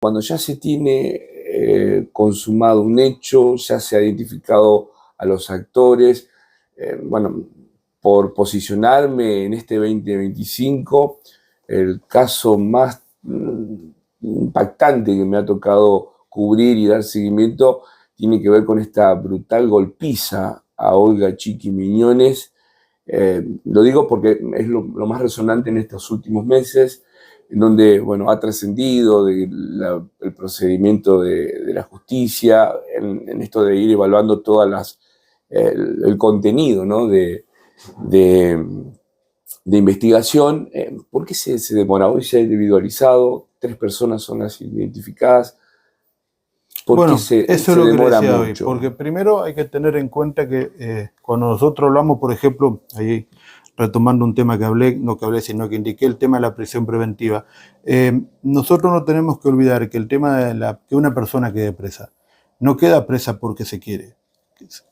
Cuando ya se tiene consumado un hecho, ya se ha identificado a los actores, bueno, por posicionarme en este 2025, el caso más impactante que me ha tocado cubrir y dar seguimiento tiene que ver con esta brutal golpiza a Olga Chiqui Miñones. Lo digo porque es lo más resonante en estos últimos meses, en donde, bueno, ha trascendido el procedimiento de la justicia, en esto de ir evaluando todas el contenido, ¿no? de, de investigación. ¿Por qué se demora? Hoy se ha individualizado, 3 personas son las identificadas. ¿Por qué Bueno, eso es se lo que le demora decía hoy, mucho? porque primero hay que tener en cuenta que cuando nosotros hablamos, por ejemplo, ahí retomando un tema que hablé, no que hablé, sino que indiqué el tema de la prisión preventiva, nosotros no tenemos que olvidar que el tema de que una persona quede presa, no queda presa porque se quiere,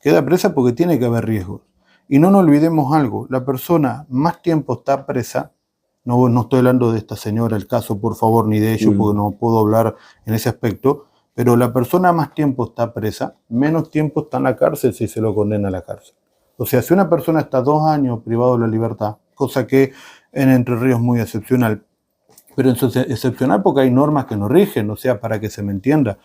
queda presa porque tiene que haber riesgos. Y no nos olvidemos algo, la persona más tiempo está presa, no estoy hablando de esta señora, el caso, por favor, ni de ello, porque no puedo hablar en ese aspecto, pero la persona más tiempo está presa, menos tiempo está en la cárcel si se lo condena a la cárcel. O sea, si una persona está 2 años privado de la libertad, cosa que en Entre Ríos es muy excepcional, pero eso es excepcional porque hay normas que nos rigen, o sea, para que se me entienda.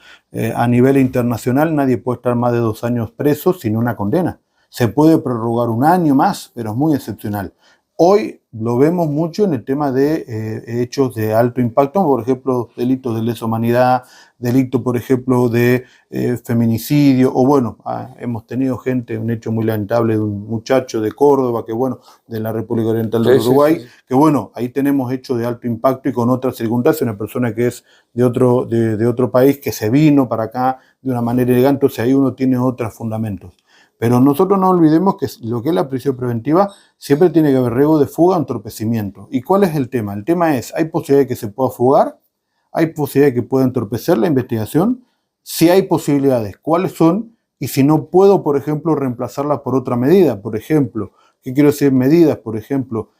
A nivel internacional nadie puede estar más de 2 años preso sin una condena. Se puede prorrogar 1 año más, pero es muy excepcional. Hoy lo vemos mucho en el tema de hechos de alto impacto, por ejemplo, delitos de lesa humanidad, delito, por ejemplo, de feminicidio, o bueno, hemos tenido gente, un hecho muy lamentable de un muchacho de Córdoba, que bueno, de la República Oriental del Uruguay, sí. Que bueno, ahí tenemos hechos de alto impacto y con otras circunstancias, una persona que es de otro país, que se vino para acá de una manera elegante, o sea, ahí uno tiene otros fundamentos. Pero nosotros no olvidemos que lo que es la prisión preventiva siempre tiene que haber riesgo de fuga o entorpecimiento. ¿Y cuál es el tema? El tema es, ¿hay posibilidad de que se pueda fugar? ¿Hay posibilidad de que pueda entorpecer la investigación? Si hay posibilidades, ¿cuáles son? Y si no puedo, por ejemplo, reemplazarla por otra medida. Por ejemplo, ¿qué quiero decir medidas? Por ejemplo,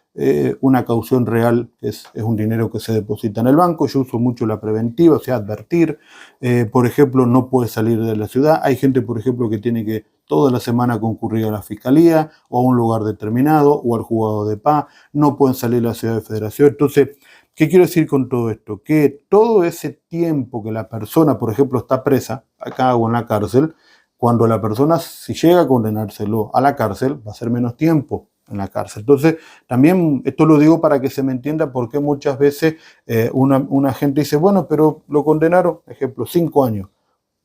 una caución real es un dinero que se deposita en el banco. Yo uso mucho la preventiva, o sea, advertir. Por ejemplo, no puede salir de la ciudad. Hay gente, por ejemplo, que tiene que toda la semana concurrir a la fiscalía o a un lugar determinado o al juzgado de paz. No pueden salir de la ciudad de Federación. Entonces, ¿qué quiero decir con todo esto? Que todo ese tiempo que la persona, por ejemplo, está presa, acá o en la cárcel, cuando la persona, si llega a condenárselo a la cárcel, va a ser menos tiempo en la cárcel. Entonces, también esto lo digo para que se me entienda por qué muchas veces una gente dice, bueno, pero lo condenaron, ejemplo, 5 años.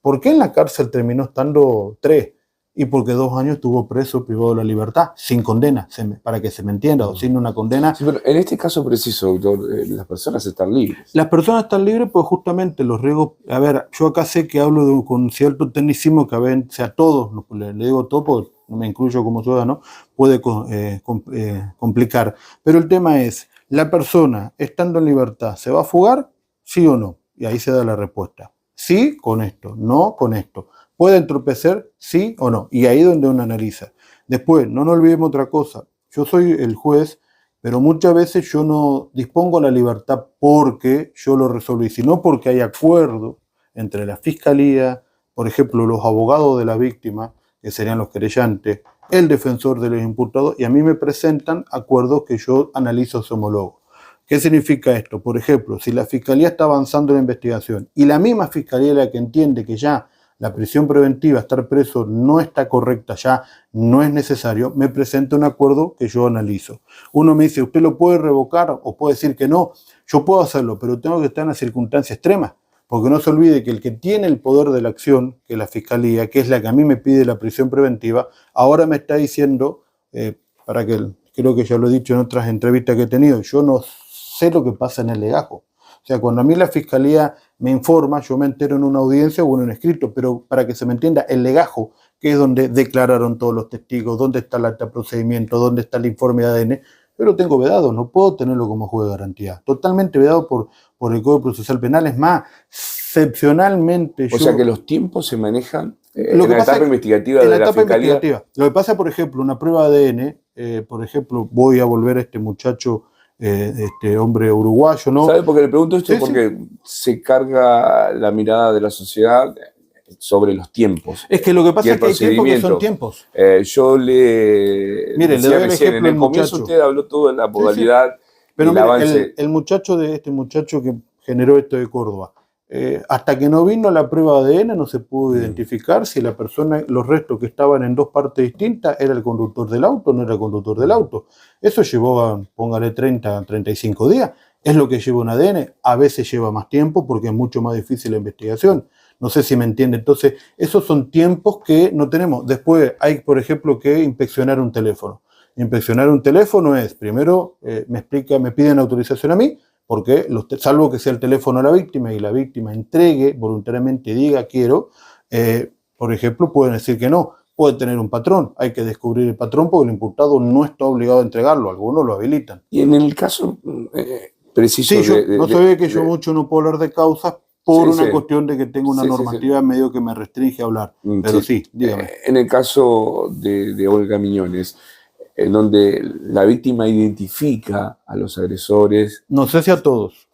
¿Por qué en la cárcel terminó estando 3? Y porque 2 años estuvo preso, privado de la libertad, sin condena, para que se me entienda, o sin una condena. Sí, pero en este caso preciso, doctor, las personas están libres. Las personas están libres, pues justamente los riesgos. A ver, yo acá sé que hablo con cierto tecnicismo que a veces a todos, le digo todo porque no me incluyo como ciudadano, puede complicar. Pero el tema es, ¿la persona estando en libertad se va a fugar? ¿Sí o no? Y ahí se da la respuesta. Sí con esto, no con esto. ¿Puede entorpecer? Sí o no. Y ahí es donde uno analiza. Después, no nos olvidemos otra cosa. Yo soy el juez, pero muchas veces yo no dispongo la libertad porque yo lo resolví, sino porque hay acuerdo entre la fiscalía, por ejemplo, los abogados de la víctima, que serían los querellantes, el defensor de los imputados, y a mí me presentan acuerdos que yo analizo su homólogo. ¿Qué significa esto? Por ejemplo, si la fiscalía está avanzando en la investigación y la misma fiscalía es la que entiende que ya la prisión preventiva, estar preso, no está correcta, ya no es necesario, me presenta un acuerdo que yo analizo. Uno me dice, ¿usted lo puede revocar o puede decir que no? Yo puedo hacerlo, pero tengo que estar en una circunstancia extrema, porque no se olvide que el que tiene el poder de la acción, que es la fiscalía, que es la que a mí me pide la prisión preventiva, ahora me está diciendo, creo que ya lo he dicho en otras entrevistas que he tenido, yo no sé lo que pasa en el legajo. O sea, cuando a mí la fiscalía me informa, yo me entero en una audiencia o en un escrito, pero para que se me entienda, el legajo, que es donde declararon todos los testigos, dónde está el acta de procedimiento, dónde está el informe de ADN, yo lo tengo vedado, no puedo tenerlo como juego de garantía. Totalmente vedado por el Código Procesal Penal. Es más, excepcionalmente O sea que los tiempos se manejan en la etapa investigativa de la fiscalía. Lo que pasa, por ejemplo, una prueba de ADN, por ejemplo, voy a volver a este muchacho este hombre uruguayo, ¿no? ¿Sabe por qué le pregunto esto? Sí, sí. Porque se carga la mirada de la sociedad sobre los tiempos Es que lo que y pasa el es que hay tiempos que son procedimiento. tiempos. Yo le Mire, le decía doy el recién, en ejemplo el del comienzo muchacho. usted habló todo de la Sí, sí. modalidad y Pero el mire, avance. el muchacho de este muchacho que generó esto de Córdoba, hasta que no vino la prueba de ADN no se pudo identificar si la persona, los restos que estaban en dos partes distintas, era el conductor del auto o no era el conductor del auto. Eso llevó, póngale 30, 35 días. Es lo que lleva un ADN. A veces lleva más tiempo porque es mucho más difícil la investigación. No sé si me entiende. Entonces, esos son tiempos que no tenemos. Después hay, por ejemplo, que inspeccionar un teléfono. Inspeccionar un teléfono es, primero, me piden autorización a mí, porque salvo que sea el teléfono de la víctima y la víctima entregue voluntariamente, diga quiero, por ejemplo, pueden decir que no. Puede tener un patrón, hay que descubrir el patrón porque el imputado no está obligado a entregarlo, algunos lo habilitan. Y en el caso preciso Sí, yo no sabía que yo mucho no puedo hablar de causas por una cuestión de que tengo una normativa medio que me restringe a hablar, pero sí, dígame. En el caso de Olga Miñones, en donde la víctima identifica a los agresores. No sé si a todos.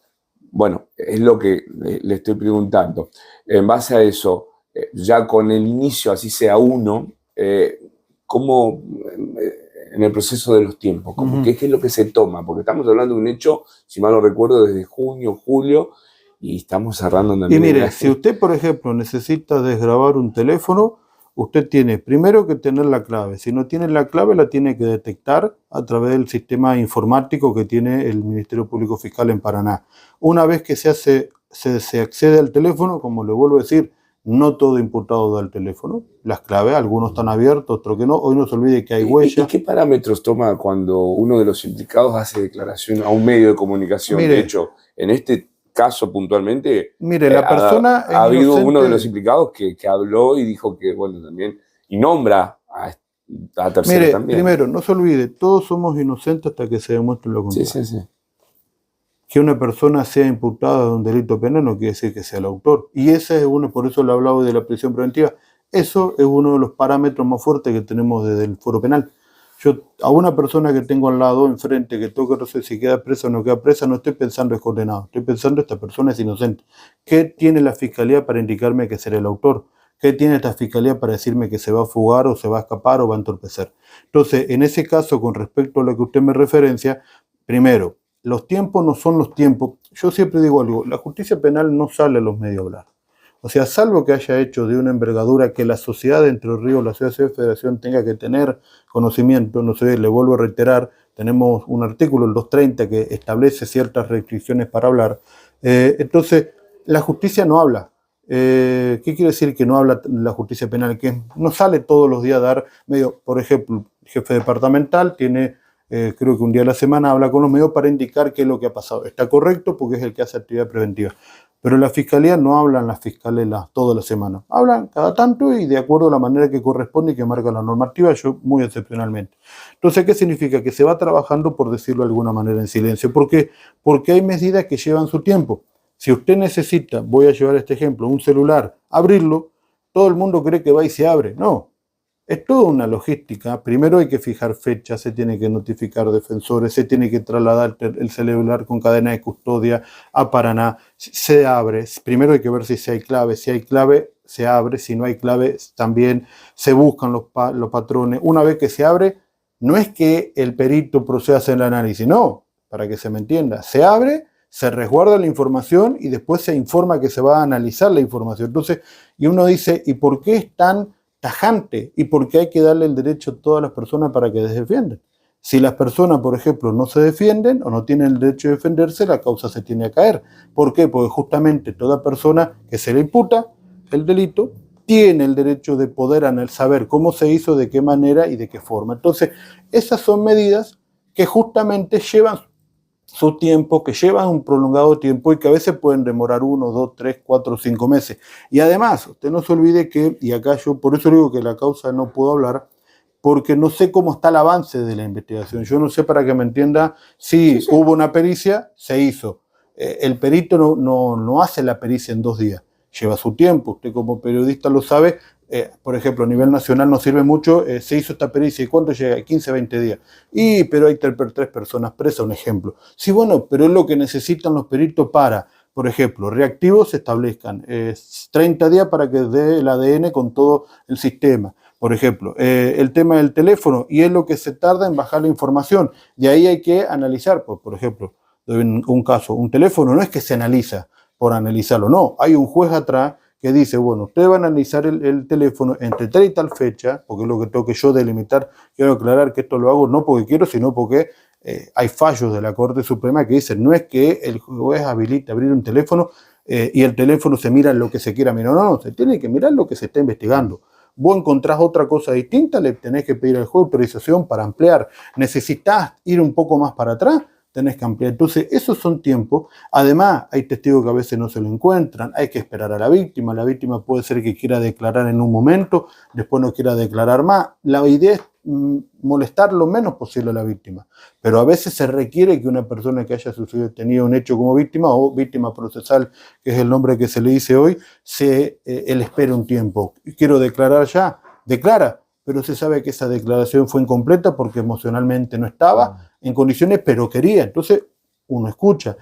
Bueno, es lo que le estoy preguntando. En base a eso, ya con el inicio, así sea uno, ¿cómo en el proceso de los tiempos? ¿Qué es lo que se toma? Porque estamos hablando de un hecho, si mal no recuerdo, desde junio, julio, y estamos cerrando también. Y mire, si usted, por ejemplo, necesita desgravar un teléfono, usted tiene primero que tener la clave. Si no tiene la clave, la tiene que detectar a través del sistema informático que tiene el Ministerio Público Fiscal en Paraná. Una vez que se accede al teléfono, como le vuelvo a decir, no todo imputado da el teléfono. Las claves, algunos están abiertos, otros que no. Hoy no se olvide que hay huellas. ¿Y qué parámetros toma cuando uno de los implicados hace declaración a un medio de comunicación? Mire, de hecho, en este caso puntualmente, mire, la persona ha habido inocente. Uno de los implicados que habló y dijo que, bueno, también, y nombra a terceros. Mire, también. Primero, no se olvide, todos somos inocentes hasta que se demuestre lo contrario. Sí, sí, sí. Que una persona sea imputada de un delito penal no quiere decir que sea el autor. Y ese es uno, por eso le hablaba de la prisión preventiva, eso es uno de los parámetros más fuertes que tenemos desde el foro penal. Yo a una persona que tengo al lado, enfrente, que toque, no sé si queda presa o no queda presa, no estoy pensando es condenado, estoy pensando esta persona es inocente. ¿Qué tiene la fiscalía para indicarme que será el autor? ¿Qué tiene esta fiscalía para decirme que se va a fugar o se va a escapar o va a entorpecer? Entonces, en ese caso, con respecto a lo que usted me referencia, primero, los tiempos no son los tiempos. Yo siempre digo algo, la justicia penal no sale a los medios a hablar. O sea, salvo que haya hecho de una envergadura que la sociedad de Entre Ríos, la Ciudad de Federación tenga que tener conocimiento, no sé, le vuelvo a reiterar, tenemos un artículo, el 230, que establece ciertas restricciones para hablar. Entonces, la justicia no habla. ¿Qué quiere decir que no habla la justicia penal? Que no sale todos los días a dar medio, por ejemplo, el jefe departamental tiene... creo que un día a la semana habla con los medios para indicar qué es lo que ha pasado. Está correcto porque es el que hace actividad preventiva. Pero la fiscalía no hablan las fiscales toda la semana. Hablan cada tanto y de acuerdo a la manera que corresponde y que marca la normativa, yo muy excepcionalmente. Entonces, ¿qué significa? Que se va trabajando, por decirlo de alguna manera, en silencio. ¿Por qué? Porque hay medidas que llevan su tiempo. Si usted necesita, voy a llevar este ejemplo, un celular, abrirlo, todo el mundo cree que va y se abre. No. Es toda una logística. Primero hay que fijar fechas, se tiene que notificar defensores, se tiene que trasladar el celular con cadena de custodia a Paraná. Se abre. Primero hay que ver si hay clave. Si hay clave, se abre. Si no hay clave, también se buscan los patrones. Una vez que se abre, no es que el perito proceda a hacer el análisis. No, para que se me entienda. Se abre, se resguarda la información y después se informa que se va a analizar la información. Entonces, y uno dice, ¿y por qué es tan tajante y porque hay que darle el derecho a todas las personas para que se defiendan? Si las personas, por ejemplo, no se defienden o no tienen el derecho de defenderse, la causa se tiene a caer. ¿Por qué? Porque justamente toda persona que se le imputa el delito tiene el derecho de poder saber cómo se hizo, de qué manera y de qué forma. Entonces, esas son medidas que justamente llevan su tiempo, que llevan un prolongado tiempo y que a veces pueden demorar 1, 2, 3, 4, 5 meses. Y además, usted no se olvide que, y acá yo por eso digo que la causa no puedo hablar, porque no sé cómo está el avance de la investigación. Yo no sé, para que me entienda, si hubo una pericia, se hizo. El perito no hace la pericia en 2 días. lleva su tiempo, usted como periodista lo sabe. Por ejemplo, a nivel nacional nos sirve mucho, se hizo esta pericia, ¿y cuánto llega? 15, 20 días. Pero hay tres personas presas, un ejemplo. Sí, bueno, pero es lo que necesitan los peritos para, por ejemplo, reactivos se establezcan 30 días para que dé el ADN con todo el sistema. Por ejemplo, el tema del teléfono, y es lo que se tarda en bajar la información. Y ahí hay que analizar, pues, por ejemplo, en un caso, un teléfono no es que se analiza por analizarlo, no, hay un juez atrás que dice, bueno, ustedes van a analizar el teléfono entre tal y tal fecha, porque es lo que tengo que yo delimitar. Quiero aclarar que esto lo hago no porque quiero, sino porque hay fallos de la Corte Suprema que dicen, no es que el juez habilite abrir un teléfono y el teléfono se mira lo que se quiera mirar, no, se tiene que mirar lo que se está investigando. Vos encontrás otra cosa distinta, le tenés que pedir al juez autorización para ampliar. Necesitas ir un poco más para atrás, tenés que ampliar. Entonces, esos son tiempos. Además, hay testigos que a veces no se lo encuentran, hay que esperar a la víctima. La víctima puede ser que quiera declarar en un momento, después no quiera declarar más. La idea es molestar lo menos posible a la víctima. Pero a veces se requiere que una persona que haya tenido un hecho como víctima o víctima procesal, que es el nombre que se le dice hoy, él espere un tiempo. Quiero declarar ya, declara, pero se sabe que esa declaración fue incompleta porque emocionalmente no estaba en condiciones, pero quería. Entonces, uno escucha.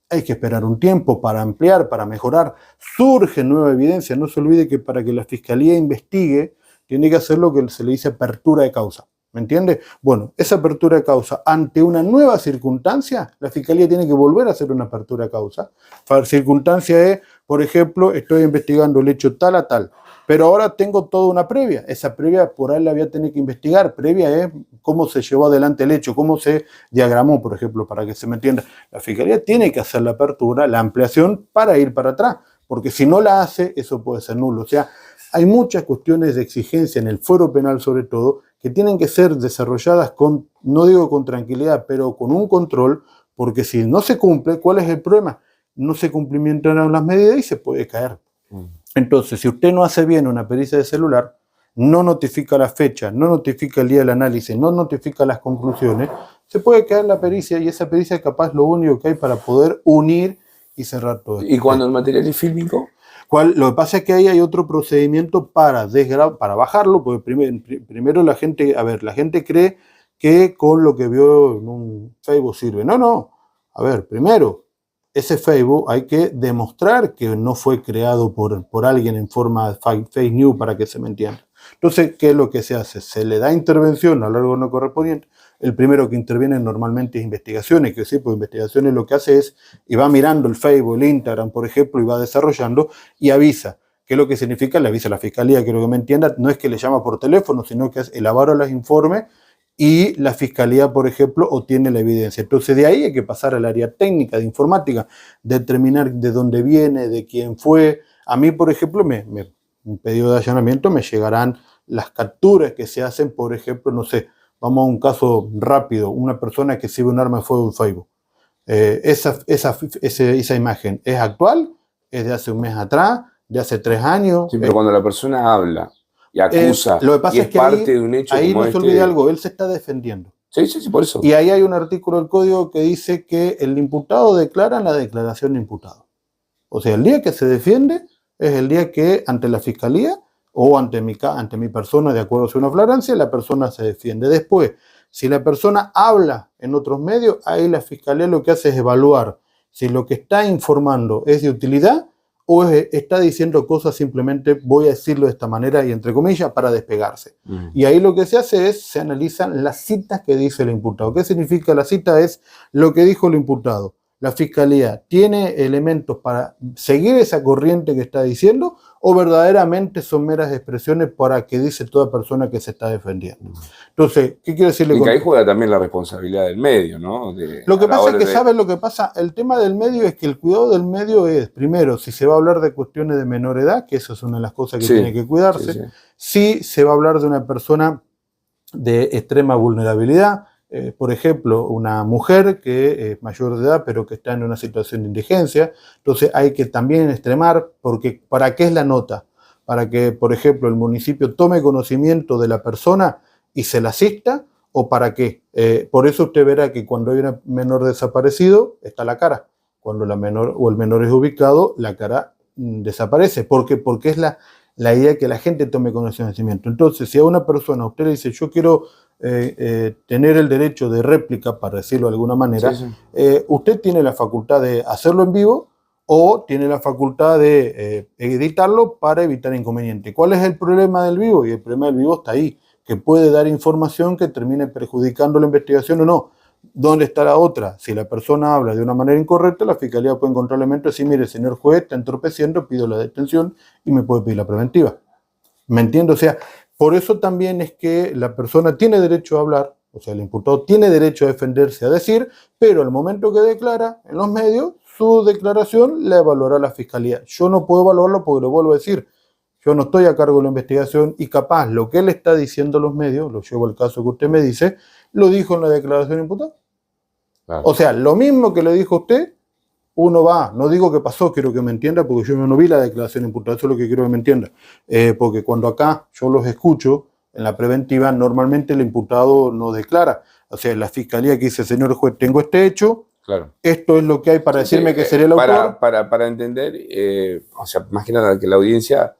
Hay que esperar un tiempo para ampliar, para mejorar. Surge nueva evidencia. No se olvide que para que la Fiscalía investigue, tiene que hacer lo que se le dice apertura de causa. ¿Me entiende? Bueno, esa apertura de causa, ante una nueva circunstancia, la Fiscalía tiene que volver a hacer una apertura de causa. La circunstancia es, por ejemplo, estoy investigando el hecho tal a tal, pero ahora tengo toda una previa. Esa previa por ahí la voy a tener que investigar. Previa es cómo se llevó adelante el hecho, cómo se diagramó, por ejemplo, para que se me entienda. La Fiscalía tiene que hacer la apertura, la ampliación para ir para atrás, porque si no la hace, eso puede ser nulo. O sea, hay muchas cuestiones de exigencia en el fuero penal, sobre todo, que tienen que ser desarrolladas con, no digo con tranquilidad, pero con un control, porque si no se cumple, ¿cuál es el problema? No se cumplimentan las medidas y se puede caer. Entonces, si usted no hace bien una pericia de celular, no notifica la fecha, no notifica el día del análisis, no notifica las conclusiones, se puede caer la pericia y esa pericia es capaz lo único que hay para poder unir y cerrar todo esto. ¿Y cuando el material es fílmico? Lo que pasa es que ahí hay otro procedimiento para bajarlo, porque primero la gente cree que con lo que vio en un Facebook sirve. No. A ver, primero, ese Facebook hay que demostrar que no fue creado por alguien en forma fake news, para que se me entienda. Entonces, ¿qué es lo que se hace? Se le da intervención a lo largo no correspondiente. El primero que interviene normalmente es investigaciones, que sí, pues investigaciones lo que hace es, y va mirando el Facebook, el Instagram, por ejemplo, y va desarrollando y avisa. ¿Qué es lo que significa? Le avisa a la Fiscalía, que lo que me entienda, no es que le llama por teléfono, sino que elabora los informes y la Fiscalía, por ejemplo, obtiene la evidencia. Entonces de ahí hay que pasar al área técnica de informática, determinar de dónde viene, de quién fue. A mí, por ejemplo, un pedido de allanamiento me llegarán las capturas que se hacen, por ejemplo, no sé, vamos a un caso rápido, una persona que exhibe un arma de fuego en Facebook. Esa imagen es actual, es de hace un mes atrás, de hace 3 años. Sí, pero cuando la persona habla y acusa, lo que pasa y es que parte de un hecho ahí como no se olvide algo, él se está defendiendo. Sí, por eso. Y ahí hay un artículo del código que dice que el imputado declara en la declaración de imputado. O sea, el día que se defiende es el día que ante la Fiscalía o ante mi persona, de acuerdo a una flagrancia, la persona se defiende. Después, si la persona habla en otros medios, ahí la Fiscalía lo que hace es evaluar si lo que está informando es de utilidad o está diciendo cosas simplemente, voy a decirlo de esta manera y entre comillas, para despegarse. Y ahí lo que se hace es, se analizan las citas que dice el imputado. ¿Qué significa la cita? Es lo que dijo el imputado. ¿La Fiscalía tiene elementos para seguir esa corriente que está diciendo o verdaderamente son meras expresiones para que dice toda persona que se está defendiendo? Entonces, ¿qué quiero decirle? Y que ahí juega también la responsabilidad del medio, ¿no? Lo que pasa es que, ¿sabes lo que pasa? El tema del medio es que el cuidado del medio es, primero, si se va a hablar de cuestiones de menor edad, que eso es una de las cosas que tiene que cuidarse. Si se va a hablar de una persona de extrema vulnerabilidad, por ejemplo, una mujer que es mayor de edad pero que está en una situación de indigencia, entonces hay que también extremar, porque ¿para qué es la nota? Para que, por ejemplo, el municipio tome conocimiento de la persona y se la asista, ¿o para qué? Por eso usted verá que cuando hay un menor desaparecido está la cara. Cuando la menor o el menor es ubicado, la cara desaparece. ¿Por qué? Porque es la idea de que la gente tome conocimiento. Entonces, si a una persona usted le dice, yo quiero tener el derecho de réplica, para decirlo de alguna manera, Sí, sí. usted tiene la facultad de hacerlo en vivo o tiene la facultad de editarlo para evitar inconveniente. ¿Cuál es el problema del vivo? Y el problema del vivo está ahí, que puede dar información que termine perjudicando la investigación o no. ¿Dónde está la otra? Si la persona habla de una manera incorrecta, la fiscalía puede encontrar elementos y decir, mire, señor juez, está entorpeciendo, pido la detención y me puede pedir la preventiva. ¿Me entiendo? O sea, por eso también es que la persona tiene derecho a hablar, o sea, el imputado tiene derecho a defenderse, a decir, pero al momento que declara en los medios, su declaración la evaluará la fiscalía. Yo no puedo evaluarlo porque lo vuelvo a decir, yo no estoy a cargo de la investigación y capaz lo que él está diciendo a los medios, lo llevo al caso que usted me dice, lo dijo en la declaración de imputado. Claro. O sea, lo mismo que le dijo a usted, uno va, no digo que pasó, quiero que me entienda, porque yo no vi la declaración de imputado, eso es lo que quiero que me entienda. Porque cuando acá yo los escucho, en la preventiva, normalmente el imputado no declara. O sea, la fiscalía que dice, señor juez, tengo este hecho, Claro. esto es lo que hay para Sí, decirme que sería el autor. Para entender, o sea, más que nada que la audiencia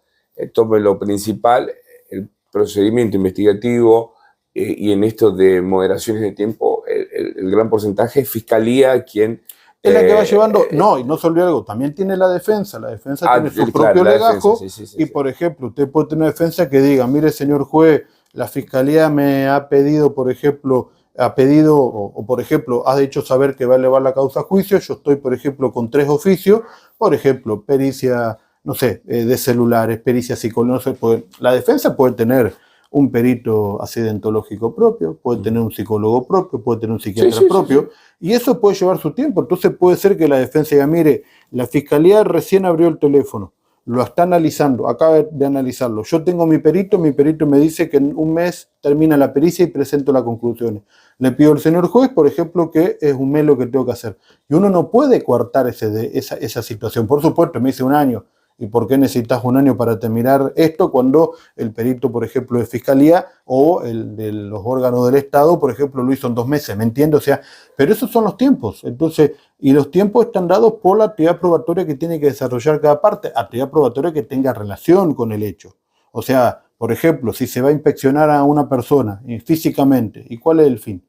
tome lo principal, el procedimiento investigativo y en esto de moderaciones de tiempo, el gran porcentaje es fiscalía quien... Es la que va llevando, no, y no se olvide algo, también tiene la defensa tiene su propio legajo, y por ejemplo, usted puede tener una defensa que diga, mire señor juez, la fiscalía me ha pedido, por ejemplo, o por ejemplo, ha hecho saber que va a elevar la causa a juicio, yo estoy, por ejemplo, con 3 oficios, por ejemplo, pericia, no sé, de celulares, pericia psicológica, no sé, la defensa puede tener un perito accidentológico propio, puede tener un psicólogo propio, puede tener un psiquiatra propio, y eso puede llevar su tiempo. Entonces puede ser que la defensa diga, mire, la fiscalía recién abrió el teléfono, lo está analizando, acaba de analizarlo. Yo tengo mi perito me dice que en un mes termina la pericia y presento las conclusiones. Le pido al señor juez, por ejemplo, que es un mes lo que tengo que hacer. Y uno no puede coartar esa situación. Por supuesto, me dice un año. ¿Y por qué necesitas un año para terminar esto cuando el perito, por ejemplo, de fiscalía o el de los órganos del Estado, por ejemplo, lo hizo en 2 meses? ¿Me entiende? O sea, pero esos son los tiempos. Entonces, y los tiempos están dados por la actividad probatoria que tiene que desarrollar cada parte, actividad probatoria que tenga relación con el hecho. O sea, por ejemplo, si se va a inspeccionar a una persona físicamente, ¿y cuál es el fin?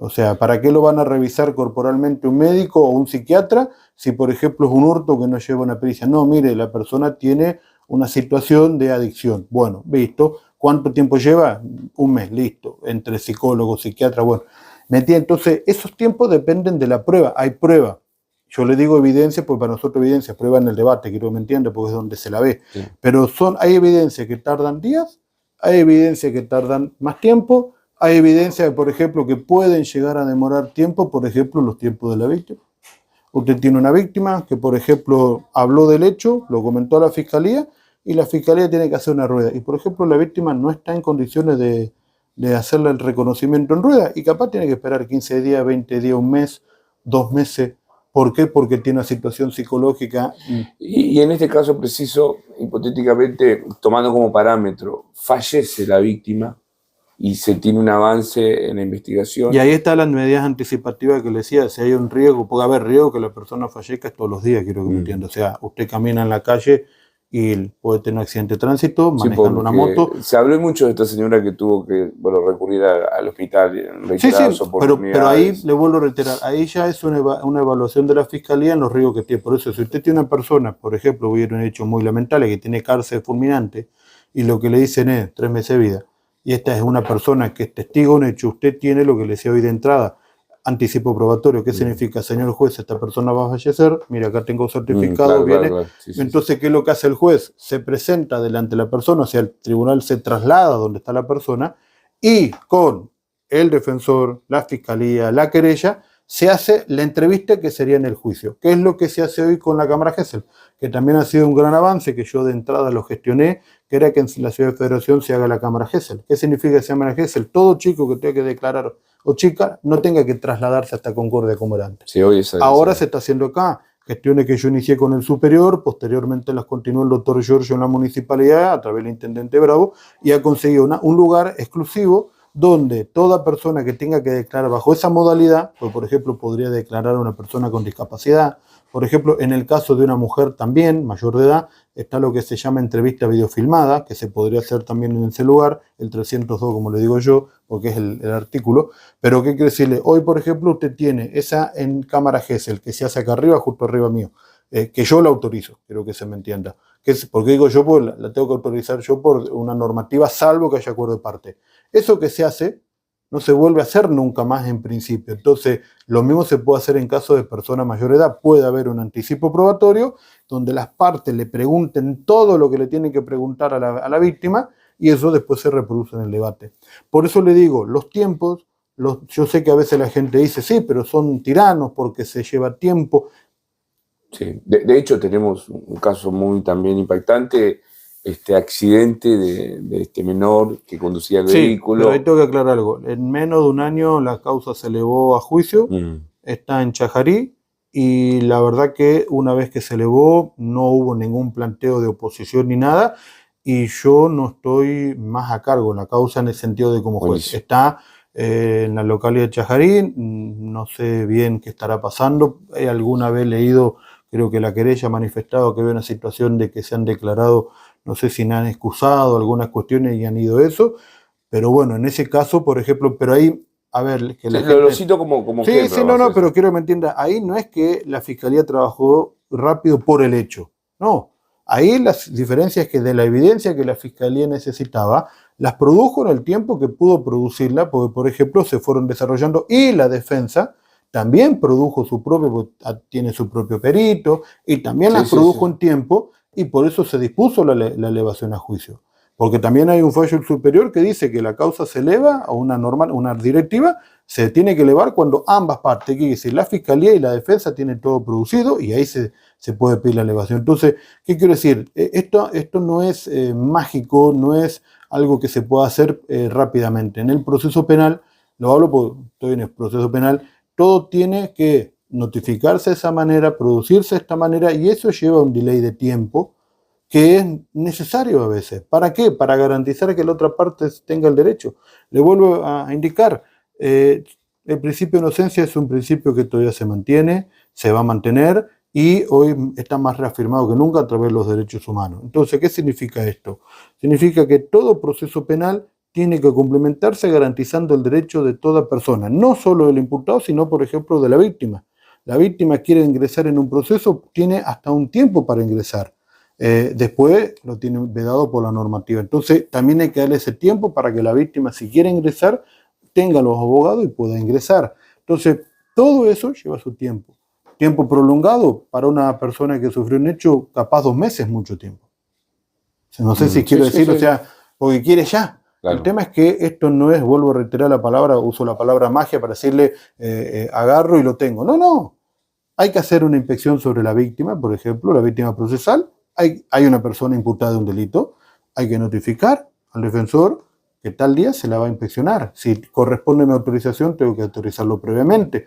O sea, ¿para qué lo van a revisar corporalmente un médico o un psiquiatra si, por ejemplo, es un hurto que no lleva una pericia? No, mire, la persona tiene una situación de adicción. Bueno, visto. ¿Cuánto tiempo lleva? Un mes, listo. Entre psicólogo, psiquiatra, bueno. ¿Me entiende? Entonces, esos tiempos dependen de la prueba. Hay prueba. Yo le digo evidencia, pues para nosotros evidencia, prueba en el debate, quiero que me entienda, porque es donde se la ve. Sí. Pero hay evidencias que tardan días, hay evidencias que tardan más tiempo. Hay evidencia, por ejemplo, que pueden llegar a demorar tiempo, por ejemplo, los tiempos de la víctima. Usted tiene una víctima que, por ejemplo, habló del hecho, lo comentó a la fiscalía, y la fiscalía tiene que hacer una rueda. Y, por ejemplo, la víctima no está en condiciones de hacerle el reconocimiento en rueda, y capaz tiene que esperar 15 días, 20 días, un mes, 2 meses. ¿Por qué? Porque tiene una situación psicológica. Y en este caso preciso, hipotéticamente, tomando como parámetro, fallece la víctima, y se tiene un avance en la investigación. Y ahí están las medidas anticipativas que le decía, si hay un riesgo, puede haber riesgo que la persona fallezca todos los días, quiero que me entienda. O sea, usted camina en la calle y puede tener un accidente de tránsito, manejando una moto. Se habló mucho de esta señora que tuvo que recurrir al hospital en reiteradas oportunidades. Pero ahí le vuelvo a reiterar, ahí ya es una evaluación de la fiscalía en los riesgos que tiene. Por eso, si usted tiene una persona, por ejemplo, hubiera un hecho muy lamentable, que tiene cárcel fulminante, y lo que le dicen es 3 meses de vida, y esta es una persona que es testigo de un hecho, usted tiene lo que le decía hoy de entrada, anticipo probatorio. ¿Qué significa? Señor juez, esta persona va a fallecer, mira, acá tengo certificado, viene. Claro. Sí, entonces, ¿qué es lo que hace el juez? Se presenta delante de la persona, o sea, el tribunal se traslada donde está la persona, y con el defensor, la fiscalía, la querella, se hace la entrevista que sería en el juicio. ¿Qué es lo que se hace hoy con la Cámara Gesell? Que también ha sido un gran avance, que yo de entrada lo gestioné, que era que en la Ciudad de Federación se haga la Cámara Gesell. ¿Qué significa que se llama la Gesell? Todo chico que tenga que declarar o chica no tenga que trasladarse hasta Concordia como era antes. Sí, ahora se está haciendo acá. Gestiones que yo inicié con el superior, posteriormente las continuó el doctor Giorgio en la municipalidad, a través del intendente Bravo, y ha conseguido un lugar exclusivo donde toda persona que tenga que declarar bajo esa modalidad, pues por ejemplo podría declarar a una persona con discapacidad, Por ejemplo, en el caso de una mujer también, mayor de edad, está lo que se llama entrevista videofilmada, que se podría hacer también en ese lugar, el 302, como le digo yo, porque es el artículo. Pero, ¿qué quiere decirle? Hoy, por ejemplo, usted tiene esa en cámara Gesell, que se hace acá arriba, justo arriba mío, que yo la autorizo, quiero que se me entienda. Porque digo yo, pues la tengo que autorizar yo por una normativa, salvo que haya acuerdo de parte. Eso que se hace no se vuelve a hacer nunca más en principio. Entonces, lo mismo se puede hacer en caso de persona mayor edad. Puede haber un anticipo probatorio donde las partes le pregunten todo lo que le tienen que preguntar a la víctima y eso después se reproduce en el debate. Por eso le digo, los tiempos, yo sé que a veces la gente dice, sí, pero son tiranos porque se lleva tiempo. Sí. De hecho, tenemos un caso muy también impactante, este accidente de este menor que conducía el vehículo. Pero ahí tengo que aclarar algo. En menos de un año la causa se elevó a juicio, está en Chajarí, y la verdad que una vez que se elevó no hubo ningún planteo de oposición ni nada, y yo no estoy más a cargo en la causa en el sentido de como juez. Buenísimo. Está en la localidad de Chajarí, no sé bien qué estará pasando. He alguna vez leído, creo que la querella ha manifestado que había una situación de que se han declarado, no sé si me han excusado algunas cuestiones y han ido eso, pero bueno, en ese caso, por ejemplo, pero ahí, a ver, que la Sí, gente... lo cito como Sí, ejemplo. sí, no, pero quiero que me entienda, ahí no es que la Fiscalía trabajó rápido por el hecho, no, ahí las diferencias que de la evidencia que la Fiscalía necesitaba, las produjo en el tiempo que pudo producirla, porque por ejemplo se fueron desarrollando, y la defensa también produjo su propio, tiene su propio perito, y también las produjo en tiempo, y por eso se dispuso la elevación a juicio. Porque también hay un fallo superior que dice que la causa se eleva a una normal, una directiva, se tiene que elevar cuando ambas partes, quiere decir, la Fiscalía y la defensa tienen todo producido y ahí se puede pedir la elevación. Entonces, ¿qué quiero decir? Esto no es mágico, no es algo que se pueda hacer rápidamente. En el proceso penal, lo hablo porque estoy en el proceso penal, todo tiene que notificarse de esa manera, producirse de esta manera, y eso lleva un delay de tiempo que es necesario a veces. ¿Para qué? Para garantizar que la otra parte tenga el derecho. Le vuelvo a indicar, el principio de inocencia es un principio que todavía se mantiene, se va a mantener, y hoy está más reafirmado que nunca a través de los derechos humanos. Entonces, ¿qué significa esto? Significa que todo proceso penal tiene que complementarse garantizando el derecho de toda persona, no solo del imputado, sino, por ejemplo, de la víctima. La víctima quiere ingresar en un proceso, tiene hasta un tiempo para ingresar. Después lo tiene vedado por la normativa. Entonces también hay que darle ese tiempo para que la víctima, si quiere ingresar, tenga los abogados y pueda ingresar. Entonces todo eso lleva su tiempo. Tiempo prolongado para una persona que sufrió un hecho, capaz 2 meses, mucho tiempo. No sé si quiero decir, o sea, porque quiere ya. Claro. El tema es que esto no es, vuelvo a reiterar la palabra, uso la palabra magia para decirle agarro y lo tengo. No, no. Hay que hacer una inspección sobre la víctima, por ejemplo, la víctima procesal. Hay una persona imputada de un delito, hay que notificar al defensor que tal día se la va a inspeccionar. Si corresponde mi autorización, tengo que autorizarlo previamente.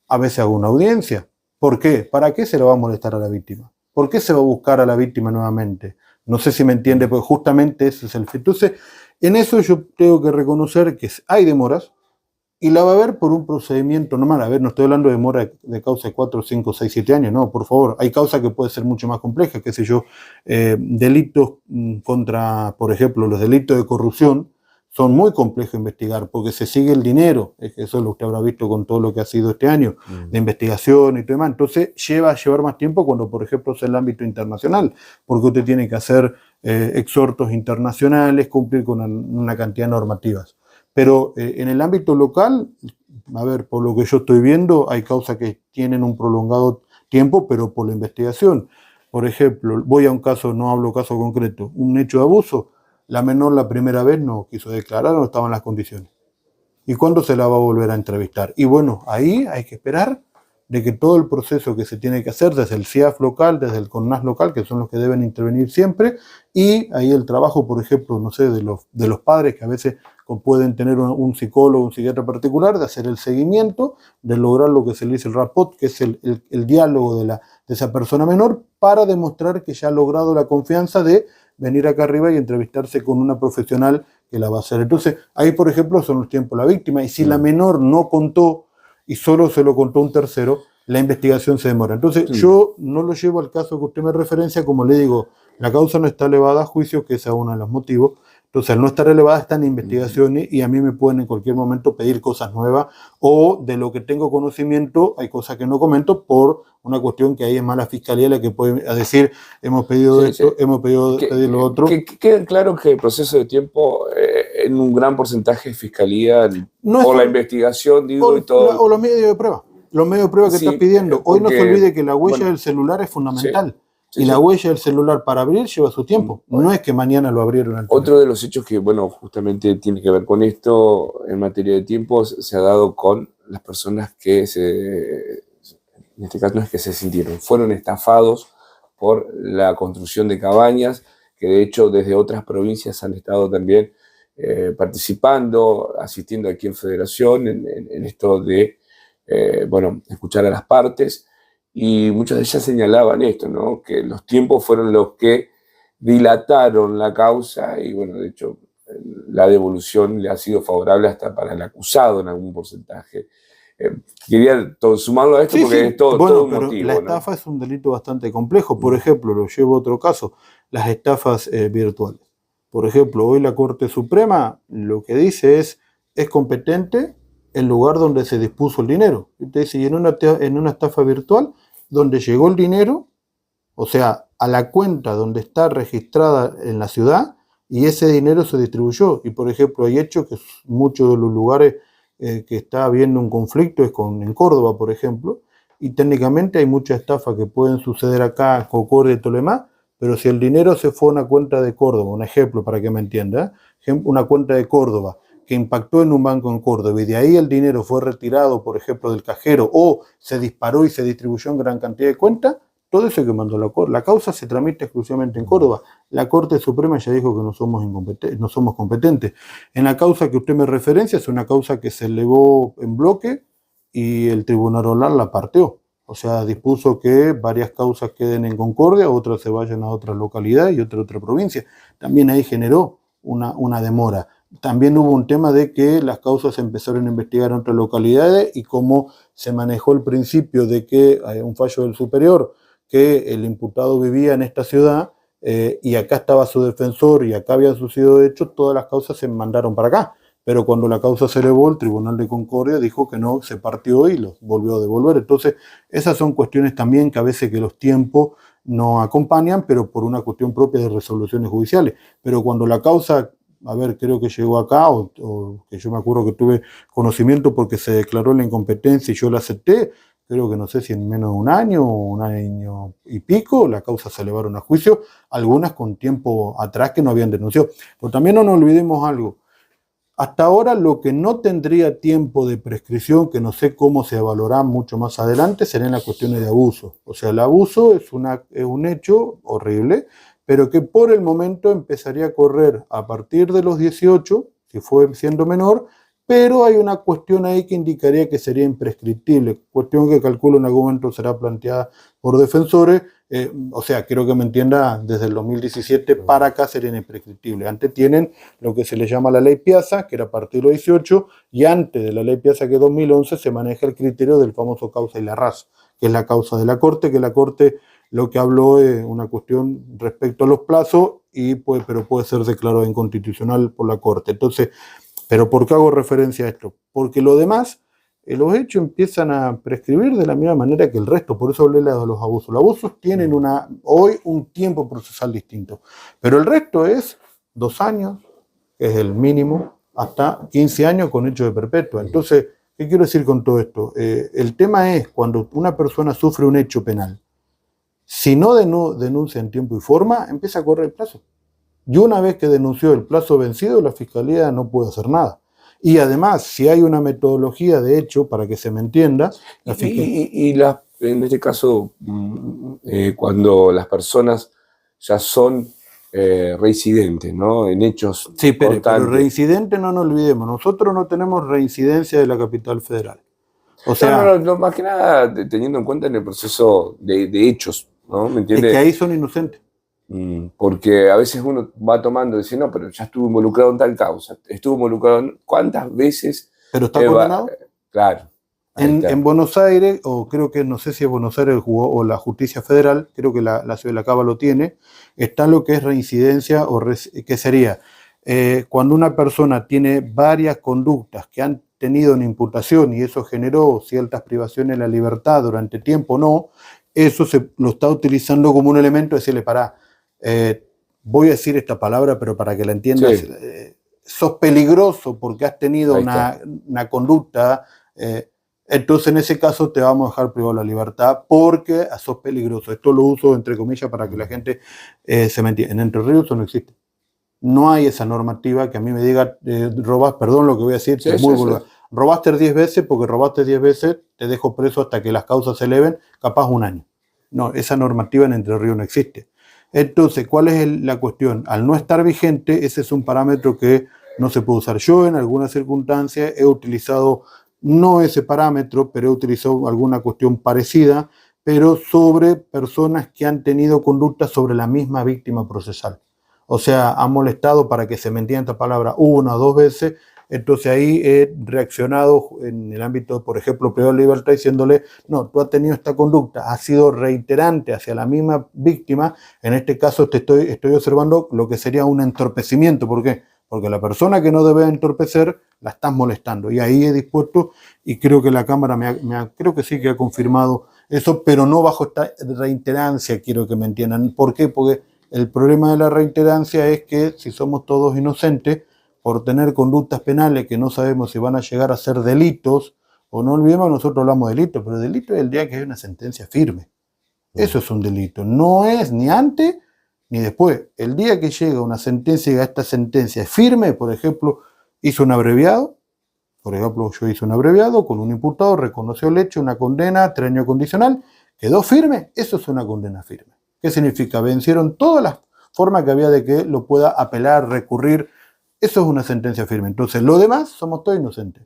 A veces hago una audiencia. ¿Por qué? ¿Para qué se le va a molestar a la víctima? ¿Por qué se va a buscar a la víctima nuevamente? No sé si me entiende, porque justamente ese es el fin. Entonces, en eso yo tengo que reconocer que hay demoras, y la va a haber por un procedimiento normal. A ver, no estoy hablando de demora de causa de 4, 5, 6, 7 años, no, por favor. Hay causa que puede ser mucho más compleja, qué sé yo, delitos contra, por ejemplo, los delitos de corrupción son muy complejos de investigar porque se sigue el dinero, eso lo usted habrá visto con todo lo que ha sido este año, de investigación y todo demás. Entonces lleva a llevar más tiempo cuando, por ejemplo, es el ámbito internacional, porque usted tiene que hacer exhortos internacionales, cumplir con una cantidad de normativas. Pero en el ámbito local, a ver, por lo que yo estoy viendo, hay causas que tienen un prolongado tiempo, pero por la investigación. Por ejemplo, voy a un caso, no hablo caso concreto, un hecho de abuso, la menor la primera vez no quiso declarar, no estaban las condiciones. ¿Y cuándo se la va a volver a entrevistar? Y bueno, ahí hay que esperar de que todo el proceso que se tiene que hacer desde el CIAF local, desde el CONAS local, que son los que deben intervenir siempre, y ahí el trabajo, por ejemplo, no sé, de los padres que a veces pueden tener un psicólogo, un psiquiatra particular, de hacer el seguimiento, de lograr lo que se le dice el rapport, que es el diálogo de esa persona menor, para demostrar que ya ha logrado la confianza de venir acá arriba y entrevistarse con una profesional que la va a hacer. Entonces, ahí, por ejemplo, son los tiempos de la víctima, y si la menor no contó y solo se lo contó un tercero, la investigación se demora. Entonces, Sí. yo no lo llevo al caso que usted me referencia, como le digo, la causa no está elevada a juicio, que ese es uno de los motivos. Entonces, al no estar elevada, está en investigaciones y a mí me pueden en cualquier momento pedir cosas nuevas o de lo que tengo conocimiento, hay cosas que no comento por una cuestión que ahí es más la fiscalía la que puede decir, hemos pedido Sí, esto, sí. hemos pedido pedir lo otro. Que quede claro que el proceso de tiempo, en un gran porcentaje, es fiscalía, No es por la solo, investigación, digo, y todo. o los medios de prueba. Los medios de prueba que Sí, está pidiendo. Hoy no se porque, olvide que la huella bueno, del celular es sí, fundamental. sí, Y la sí. huella del celular para abrir lleva su tiempo. No es que mañana lo abrieron al teléfono. Otro de los hechos que, bueno, justamente tiene que ver con esto en materia de tiempo, se ha dado con las personas que en este caso no es que se sintieron, fueron estafados por la construcción de cabañas, que de hecho desde otras provincias han estado también participando, asistiendo aquí en Federación, en esto de, bueno, escuchar a las partes, y muchas de ellas señalaban esto, ¿no? Que los tiempos fueron los que dilataron la causa y, bueno, de hecho, la devolución le ha sido favorable hasta para el acusado en algún porcentaje. Quería sumarlo a esto Sí, porque sí. es todo Bueno, un pero motivo, la ¿no? estafa es un delito bastante complejo. Por ejemplo, lo llevo a otro caso, las estafas virtuales. Por ejemplo, hoy la Corte Suprema lo que dice es competente el lugar donde se dispuso el dinero. Usted dice, y en una estafa virtual, donde llegó el dinero, o sea, a la cuenta donde está registrada en la ciudad, y ese dinero se distribuyó. Y por ejemplo, hay hechos que muchos de los lugares que está habiendo un conflicto es en Córdoba, por ejemplo, y técnicamente hay muchas estafas que pueden suceder acá, Concordia y Tolemá, pero si el dinero se fue a una cuenta de Córdoba, un ejemplo para que me entienda, una cuenta de Córdoba que impactó en un banco en Córdoba y de ahí el dinero fue retirado, por ejemplo, del cajero o se disparó y se distribuyó en gran cantidad de cuentas, todo eso que mandó la Corte. La causa se tramita exclusivamente en Córdoba. La Corte Suprema ya dijo que no somos competentes. En la causa que usted me referencia es una causa que se elevó en bloque y el Tribunal Oral la parteó. O sea, dispuso que varias causas queden en Concordia, otras se vayan a otra localidad y otra provincia. También ahí generó una demora. También hubo un tema de que las causas se empezaron a investigar en otras localidades y cómo se manejó el principio de que hay un fallo del superior, que el imputado vivía en esta ciudad y acá estaba su defensor y acá habían sucedido hechos, todas las causas se mandaron para acá. Pero cuando la causa se elevó, el Tribunal de Concordia dijo que no, se partió y los volvió a devolver. Entonces, esas son cuestiones también que a veces que los tiempos no acompañan, pero por una cuestión propia de resoluciones judiciales. Pero cuando la causa, a ver, creo que llegó acá, o que yo me acuerdo que tuve conocimiento porque se declaró la incompetencia y yo la acepté, creo que no sé si en menos de un año y pico, la causa se elevaron a juicio, algunas con tiempo atrás que no habían denunciado. Pero también no nos olvidemos algo. Hasta ahora lo que no tendría tiempo de prescripción, que no sé cómo se evaluará mucho más adelante, serían las cuestiones de abuso. O sea, el abuso es un hecho horrible, pero que por el momento empezaría a correr a partir de los 18, si fue siendo menor, pero hay una cuestión ahí que indicaría que sería imprescriptible, cuestión que calculo en algún momento será planteada por defensores, o sea, quiero que me entienda, desde el 2017 para acá serían imprescriptibles. Antes tienen lo que se le llama la ley Piazza, que era a partir de los 18, y antes de la ley Piazza, que es 2011, se maneja el criterio del famoso causa y la raza, que es la causa de la Corte, que la Corte lo que habló es una cuestión respecto a los plazos, pero puede ser declarado inconstitucional por la Corte. Entonces, ¿pero por qué hago referencia a esto? Porque lo demás, los hechos empiezan a prescribir de la misma manera que el resto, por eso hablé de los abusos. Los abusos tienen hoy un tiempo procesal distinto, pero el resto es 2 años, que es el mínimo, hasta 15 años con hecho de perpetua. Entonces, ¿qué quiero decir con todo esto? El tema es cuando una persona sufre un hecho penal, si no denuncia en tiempo y forma, empieza a correr el plazo. Y una vez que denunció el plazo vencido, la Fiscalía no puede hacer nada. Y además, si hay una metodología de hecho, para que se me entienda, la Fiscalía... En este caso, cuando las personas ya son reincidentes, ¿no? En hechos Sí, pero constantes. reincidente no nos olvidemos, nosotros no tenemos reincidencia de la capital federal. O sea, No, más que nada teniendo en cuenta en el proceso de hechos, ¿no? ¿Me es entiendes? que ahí son inocentes. Porque a veces uno va tomando y dice, no, pero ya estuvo involucrado en tal causa, estuvo involucrado en... ¿Cuántas veces? ¿Pero está condenado? Claro. Ahí En está. Buenos Aires, o creo que no sé si es Buenos Aires o la Justicia Federal, creo que la ciudad de La Cava lo tiene, está lo que es reincidencia que sería cuando una persona tiene varias conductas que han tenido una imputación y eso generó ciertas privaciones de la libertad durante tiempo, no, eso se lo está utilizando como un elemento de decirle, pará, voy a decir esta palabra, pero para que la entiendas, Sí, sos peligroso porque has tenido ahí está. una conducta. Entonces, en ese caso, te vamos a dejar privado de la libertad porque sos peligroso. Esto lo uso entre comillas para que la gente se me entienda. En Entre Ríos eso no existe. No hay esa normativa que a mí me diga, robas, perdón lo que voy a decir, que Sí, es muy sí, sí. vulgar. Robaste 10 veces, porque robaste 10 veces, te dejo preso hasta que las causas se eleven, capaz un año. No, esa normativa en Entre Ríos no existe. Entonces, ¿cuál es la cuestión? Al no estar vigente, ese es un parámetro que no se puede usar. Yo en algunas circunstancias he utilizado, no ese parámetro, pero he utilizado alguna cuestión parecida, pero sobre personas que han tenido conductas sobre la misma víctima procesal. O sea, han molestado, para que se me entienda esta palabra, una o dos veces. Entonces ahí he reaccionado en el ámbito, por ejemplo, privado de libertad, diciéndole, no, tú has tenido esta conducta, has sido reiterante hacia la misma víctima. En este caso estoy observando lo que sería un entorpecimiento. ¿Por qué? Porque la persona que no debe entorpecer la estás molestando. Y ahí he dispuesto, y creo que la Cámara creo que sí que ha confirmado eso, pero no bajo esta reiterancia, quiero que me entiendan. ¿Por qué? Porque el problema de la reiterancia es que si somos todos inocentes, por tener conductas penales que no sabemos si van a llegar a ser delitos, o no olvidemos, nosotros hablamos de delito, pero delito es el día que hay una sentencia firme. Eso es un delito. No es ni antes ni después. El día que llega una sentencia y esta sentencia es firme, por ejemplo, hizo un abreviado, por ejemplo, yo hice un abreviado con un imputado, reconoció el hecho, una condena, 3 años condicional, quedó firme, eso es una condena firme. ¿Qué significa? Vencieron todas las formas que había de que lo pueda apelar, recurrir. Eso es una sentencia firme. Entonces, lo demás somos todos inocentes.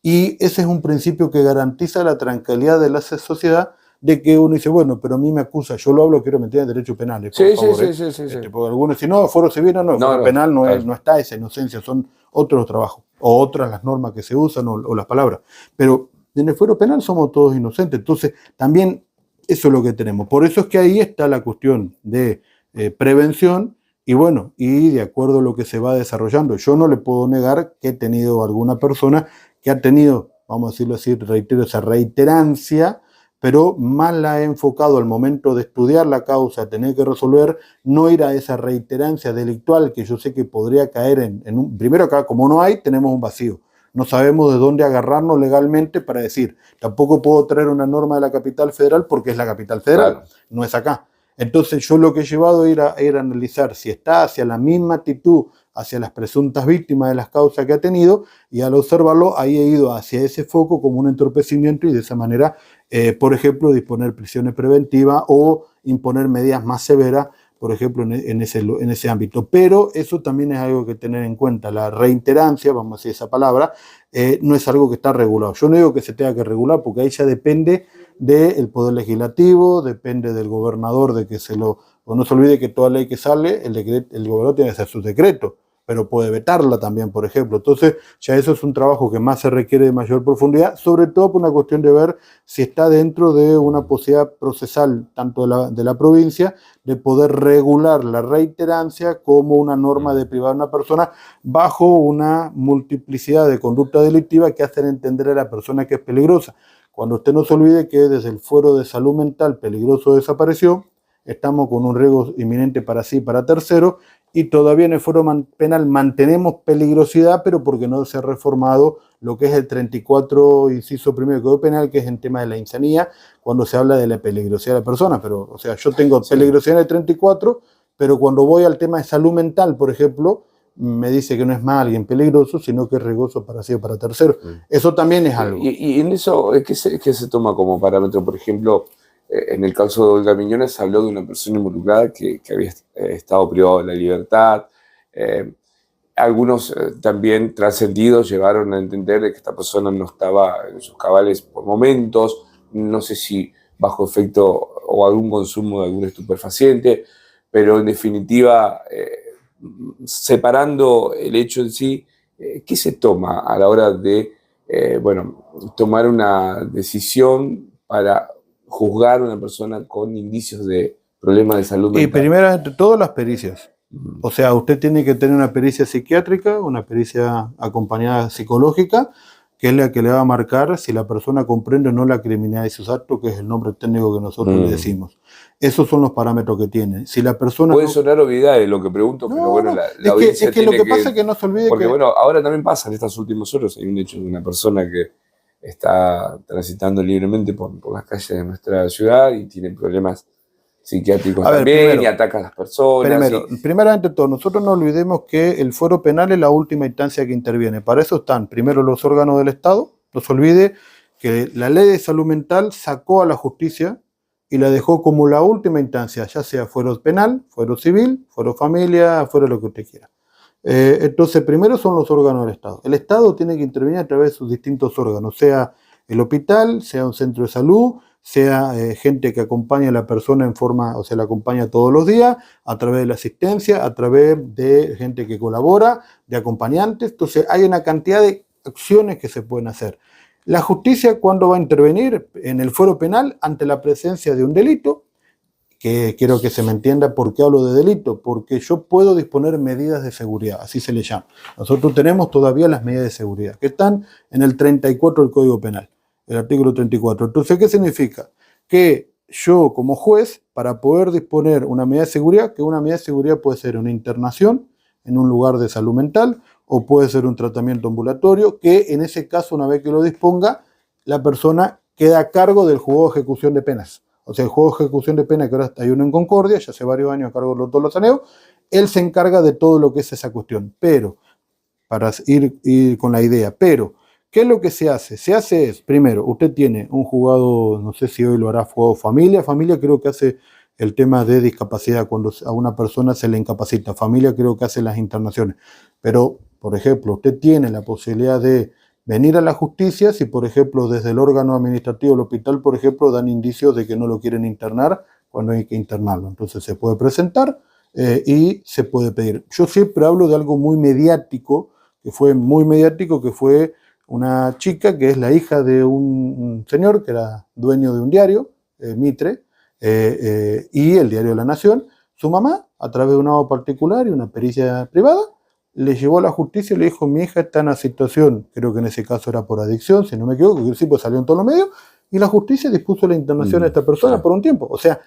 Y ese es un principio que garantiza la tranquilidad de la sociedad, de que uno dice, bueno, pero a mí me acusa, yo lo hablo, quiero meter en derecho penales, por Sí, sí, favor. sí, sí, sí, sí. Porque algunos dicen, no, fuero civil, no, No, fuero no, penal claro. no está esa inocencia, son otros trabajos, o otras las normas que se usan, o las palabras. Pero en el fuero penal somos todos inocentes, entonces también eso es lo que tenemos. Por eso es que ahí está la cuestión de prevención, y bueno, y de acuerdo a lo que se va desarrollando. Yo no le puedo negar que he tenido alguna persona que ha tenido, vamos a decirlo así, reitero, esa reiterancia, pero más la he enfocado al momento de estudiar la causa, tener que resolver, no ir a esa reiterancia delictual que yo sé que podría caer primero acá, como no hay, tenemos un vacío. No sabemos de dónde agarrarnos legalmente para decir, tampoco puedo traer una norma de la capital federal porque es la capital federal, Claro. no es acá. Entonces yo lo que he llevado era analizar si está hacia la misma actitud, hacia las presuntas víctimas de las causas que ha tenido, y al observarlo ahí he ido hacia ese foco como un entorpecimiento, y de esa manera, por ejemplo, disponer prisiones preventivas o imponer medidas más severas, por ejemplo, en ese ámbito. Pero eso también es algo que tener en cuenta. La reiterancia, vamos a decir esa palabra, no es algo que está regulado. Yo no digo que se tenga que regular, porque ahí ya depende del Poder Legislativo, depende del gobernador, de que o no se olvide que toda ley que sale, el gobernador tiene que hacer su decreto, pero puede vetarla también, por ejemplo. Entonces, ya eso es un trabajo que más se requiere de mayor profundidad, sobre todo por una cuestión de ver si está dentro de una posibilidad procesal, tanto de la provincia, de poder regular la reiterancia como una norma de privar a una persona bajo una multiplicidad de conductas delictivas que hacen entender a la persona que es peligrosa. Cuando usted no se olvide que desde el Fuero de Salud Mental peligroso desapareció, estamos con un riesgo inminente para sí y para terceros, y todavía en el Fuero Penal mantenemos peligrosidad, pero porque no se ha reformado lo que es el 34, inciso primero del Código Penal, que es el tema de la insanía, cuando se habla de la peligrosidad de la persona. Pero, o sea, yo tengo Sí. peligrosidad en el 34, pero cuando voy al tema de salud mental, por ejemplo, me dice que no es más alguien peligroso, sino que es riesgoso para sí o para terceros. Eso también es algo. Y en eso, ¿qué se toma como parámetro? Por ejemplo, en el caso de Olga Miñones se habló de una persona involucrada que había estado privado de la libertad. Eh, Algunos también trascendidos llegaron a entender de que esta persona no estaba en sus cabales por momentos, no sé si bajo efecto o algún consumo de algún estupefaciente, pero en definitiva, separando el hecho en sí, ¿qué se toma a la hora de bueno, tomar una decisión para juzgar a una persona con indicios de problemas de salud Y mental. primero, entre todas las pericias. O sea, usted tiene que tener una pericia psiquiátrica, una pericia acompañada psicológica, que es la que le va a marcar si la persona comprende o no la criminalidad de sus actos, que es el nombre técnico que nosotros le decimos. Esos son los parámetros que tiene. Si la persona Puede no... sonar obviedad lo que pregunto, pero bueno, No, la audiencia es que lo tiene que pasa es que no se olvide porque que... bueno, ahora también pasa en estas últimas horas, hay un hecho de una persona que está transitando libremente por las calles de nuestra ciudad y tiene problemas psiquiátricos A ver, también primero, y ataca a las personas. primeramente todo, nosotros no olvidemos que el fuero penal es la última instancia que interviene. Para eso están primero los órganos del Estado. No se olvide que la ley de salud mental sacó a la justicia y la dejó como la última instancia, ya sea fuero penal, fuero civil, fuero familia, fuero lo que usted quiera. Entonces, primero son los órganos del Estado. El Estado tiene que intervenir a través de sus distintos órganos, sea el hospital, sea un centro de salud, sea gente que acompaña a la persona en forma, o sea, la acompaña todos los días, a través de la asistencia, a través de gente que colabora, de acompañantes. Entonces, hay una cantidad de acciones que se pueden hacer. La justicia, ¿cuándo va a intervenir? En el fuero penal, ante la presencia de un delito, que quiero que se me entienda por qué hablo de delito, porque yo puedo disponer medidas de seguridad, así se le llama. Nosotros tenemos todavía las medidas de seguridad, que están en el 34 del Código Penal, el artículo 34. Entonces, ¿qué significa? Que yo como juez, para poder disponer una medida de seguridad, que una medida de seguridad puede ser una internación en un lugar de salud mental, o puede ser un tratamiento ambulatorio, que en ese caso, una vez que lo disponga, la persona queda a cargo del juzgado de ejecución de penas. O sea, el juego de ejecución de pena, que ahora hay uno en Concordia, ya hace varios años a cargo de todos los aneos, él se encarga de todo lo que es esa cuestión. Pero, para ir con la idea, pero, ¿qué es lo que se hace? Se hace es, primero, usted tiene un juzgado, no sé si hoy lo hará juzgado familia creo que hace el tema de discapacidad, cuando a una persona se le incapacita, familia creo que hace las internaciones. Pero, por ejemplo, usted tiene la posibilidad de venir a la justicia si, por ejemplo, desde el órgano administrativo del hospital, por ejemplo, dan indicios de que no lo quieren internar cuando hay que internarlo. Entonces se puede presentar y se puede pedir. Yo siempre hablo de algo muy mediático, que fue muy mediático, que fue una chica que es la hija de un señor que era dueño de un diario, Mitre, y el diario La Nación. Su mamá, a través de un abogado particular y una pericia privada, le llevó a la justicia y le dijo: mi hija está en una situación, creo que en ese caso era por adicción, si no me equivoco, que sí, pues salió en todos los medios, y la justicia dispuso la internación de esta persona por un tiempo. O sea,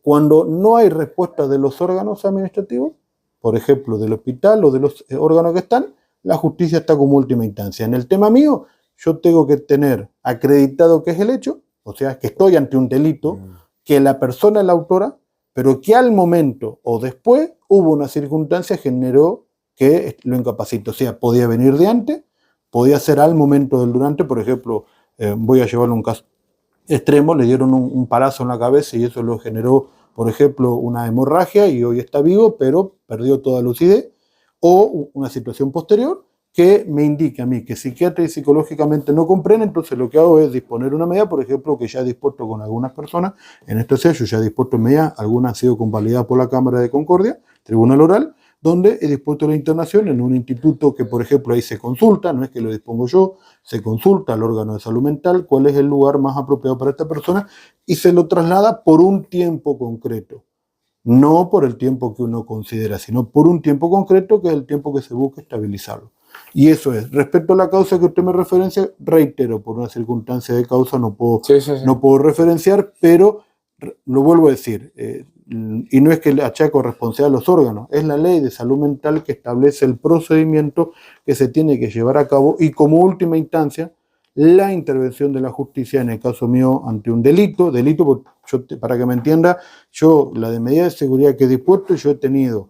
cuando no hay respuesta de los órganos administrativos, por ejemplo, del hospital o de los órganos que están, la justicia está como última instancia. En el tema mío, yo tengo que tener acreditado que es el hecho, o sea, que estoy ante un delito, que la persona es la autora, pero que al momento o después hubo una circunstancia que generó que lo incapacita. O sea, podía venir de antes, podía ser al momento del durante. Por ejemplo, voy a llevarlo a un caso extremo, le dieron un palazo en la cabeza y eso lo generó, por ejemplo, una hemorragia y hoy está vivo, pero perdió toda lucidez, o una situación posterior que me indica a mí que psiquiatra y psicológicamente no comprende. Entonces lo que hago es disponer una medida, por ejemplo, que ya he dispuesto con algunas personas, en este sello ya he dispuesto medidas, algunas han sido convalidadas por la Cámara de Concordia, Tribunal Oral, donde he dispuesto la internación en un instituto que, por ejemplo, ahí se consulta, no es que lo dispongo yo, se consulta al órgano de salud mental cuál es el lugar más apropiado para esta persona y se lo traslada por un tiempo concreto. No por el tiempo que uno considera, sino por un tiempo concreto, que es el tiempo que se busca estabilizarlo. Y eso es. Respecto a la causa que usted me referencia, reitero, por una circunstancia de causa no puedo referenciar, pero lo vuelvo a decir, y no es que le achaco responsabilidad a los órganos, es la ley de salud mental que establece el procedimiento que se tiene que llevar a cabo y como última instancia la intervención de la justicia, en el caso mío, ante un delito, para que me entienda, yo la de medida de seguridad que he dispuesto, yo he tenido,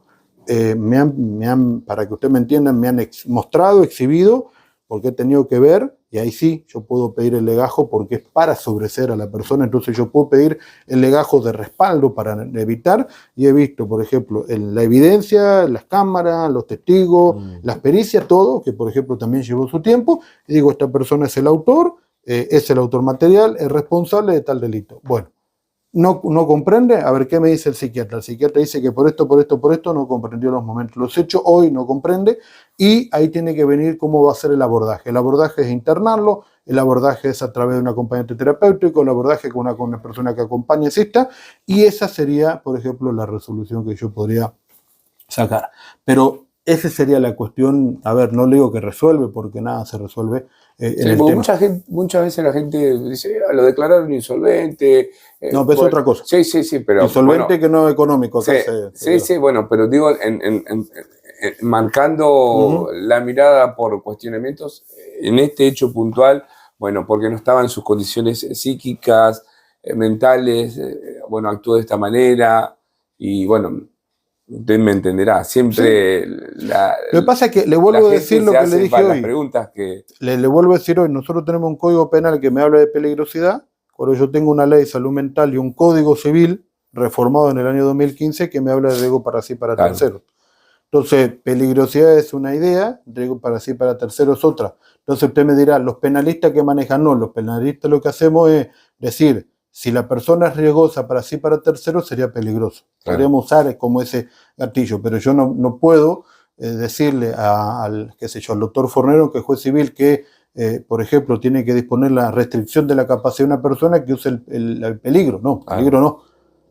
para que usted me entienda, me han mostrado, exhibido, porque he tenido que ver, y ahí sí, yo puedo pedir el legajo porque es para sobreseer a la persona, entonces yo puedo pedir el legajo de respaldo para evitar, y he visto, por ejemplo, la evidencia, las cámaras, los testigos, las pericias, todo, que por ejemplo también llevó su tiempo, y digo, esta persona es el autor material, es responsable de tal delito. Bueno, no comprende, a ver qué me dice el psiquiatra. El psiquiatra dice que por esto no comprendió los momentos, los hechos, hoy no comprende, y ahí tiene que venir cómo va a ser el abordaje. El abordaje es internarlo, el abordaje es a través de un acompañante terapéutico, el abordaje con una persona que acompañe exista, y esa sería, por ejemplo, la resolución que yo podría sacar. Pero esa sería la cuestión, a ver, no le digo que resuelve, porque nada se resuelve en el tema. Muchas veces la gente dice, lo declararon insolvente. No, pero es otra cosa. Sí, pero... Insolvente bueno, que no económico. Acá sí, bueno, pero digo, marcando la mirada por cuestionamientos, en este hecho puntual, bueno, porque no estaba en sus condiciones psíquicas, mentales, bueno, actuó de esta manera, y bueno, usted me entenderá, siempre sí. Lo que pasa es que le vuelvo a decir lo que le dije hoy. Preguntas que... le vuelvo a decir hoy, nosotros tenemos un código penal que me habla de peligrosidad, pero yo tengo una ley de salud mental y un código civil reformado en el año 2015 que me habla de riesgo para sí para terceros. Entonces, peligrosidad es una idea, riesgo para sí para terceros es otra. Entonces usted me dirá, los penalistas que manejan, no, los penalistas lo que hacemos es decir, si la persona es riesgosa para sí para terceros, sería peligroso. Podríamos usar como ese gatillo, pero yo no puedo decirle al doctor Fornero, que es juez civil, que, por ejemplo, tiene que disponer la restricción de la capacidad de una persona que use el peligro. No, peligro no.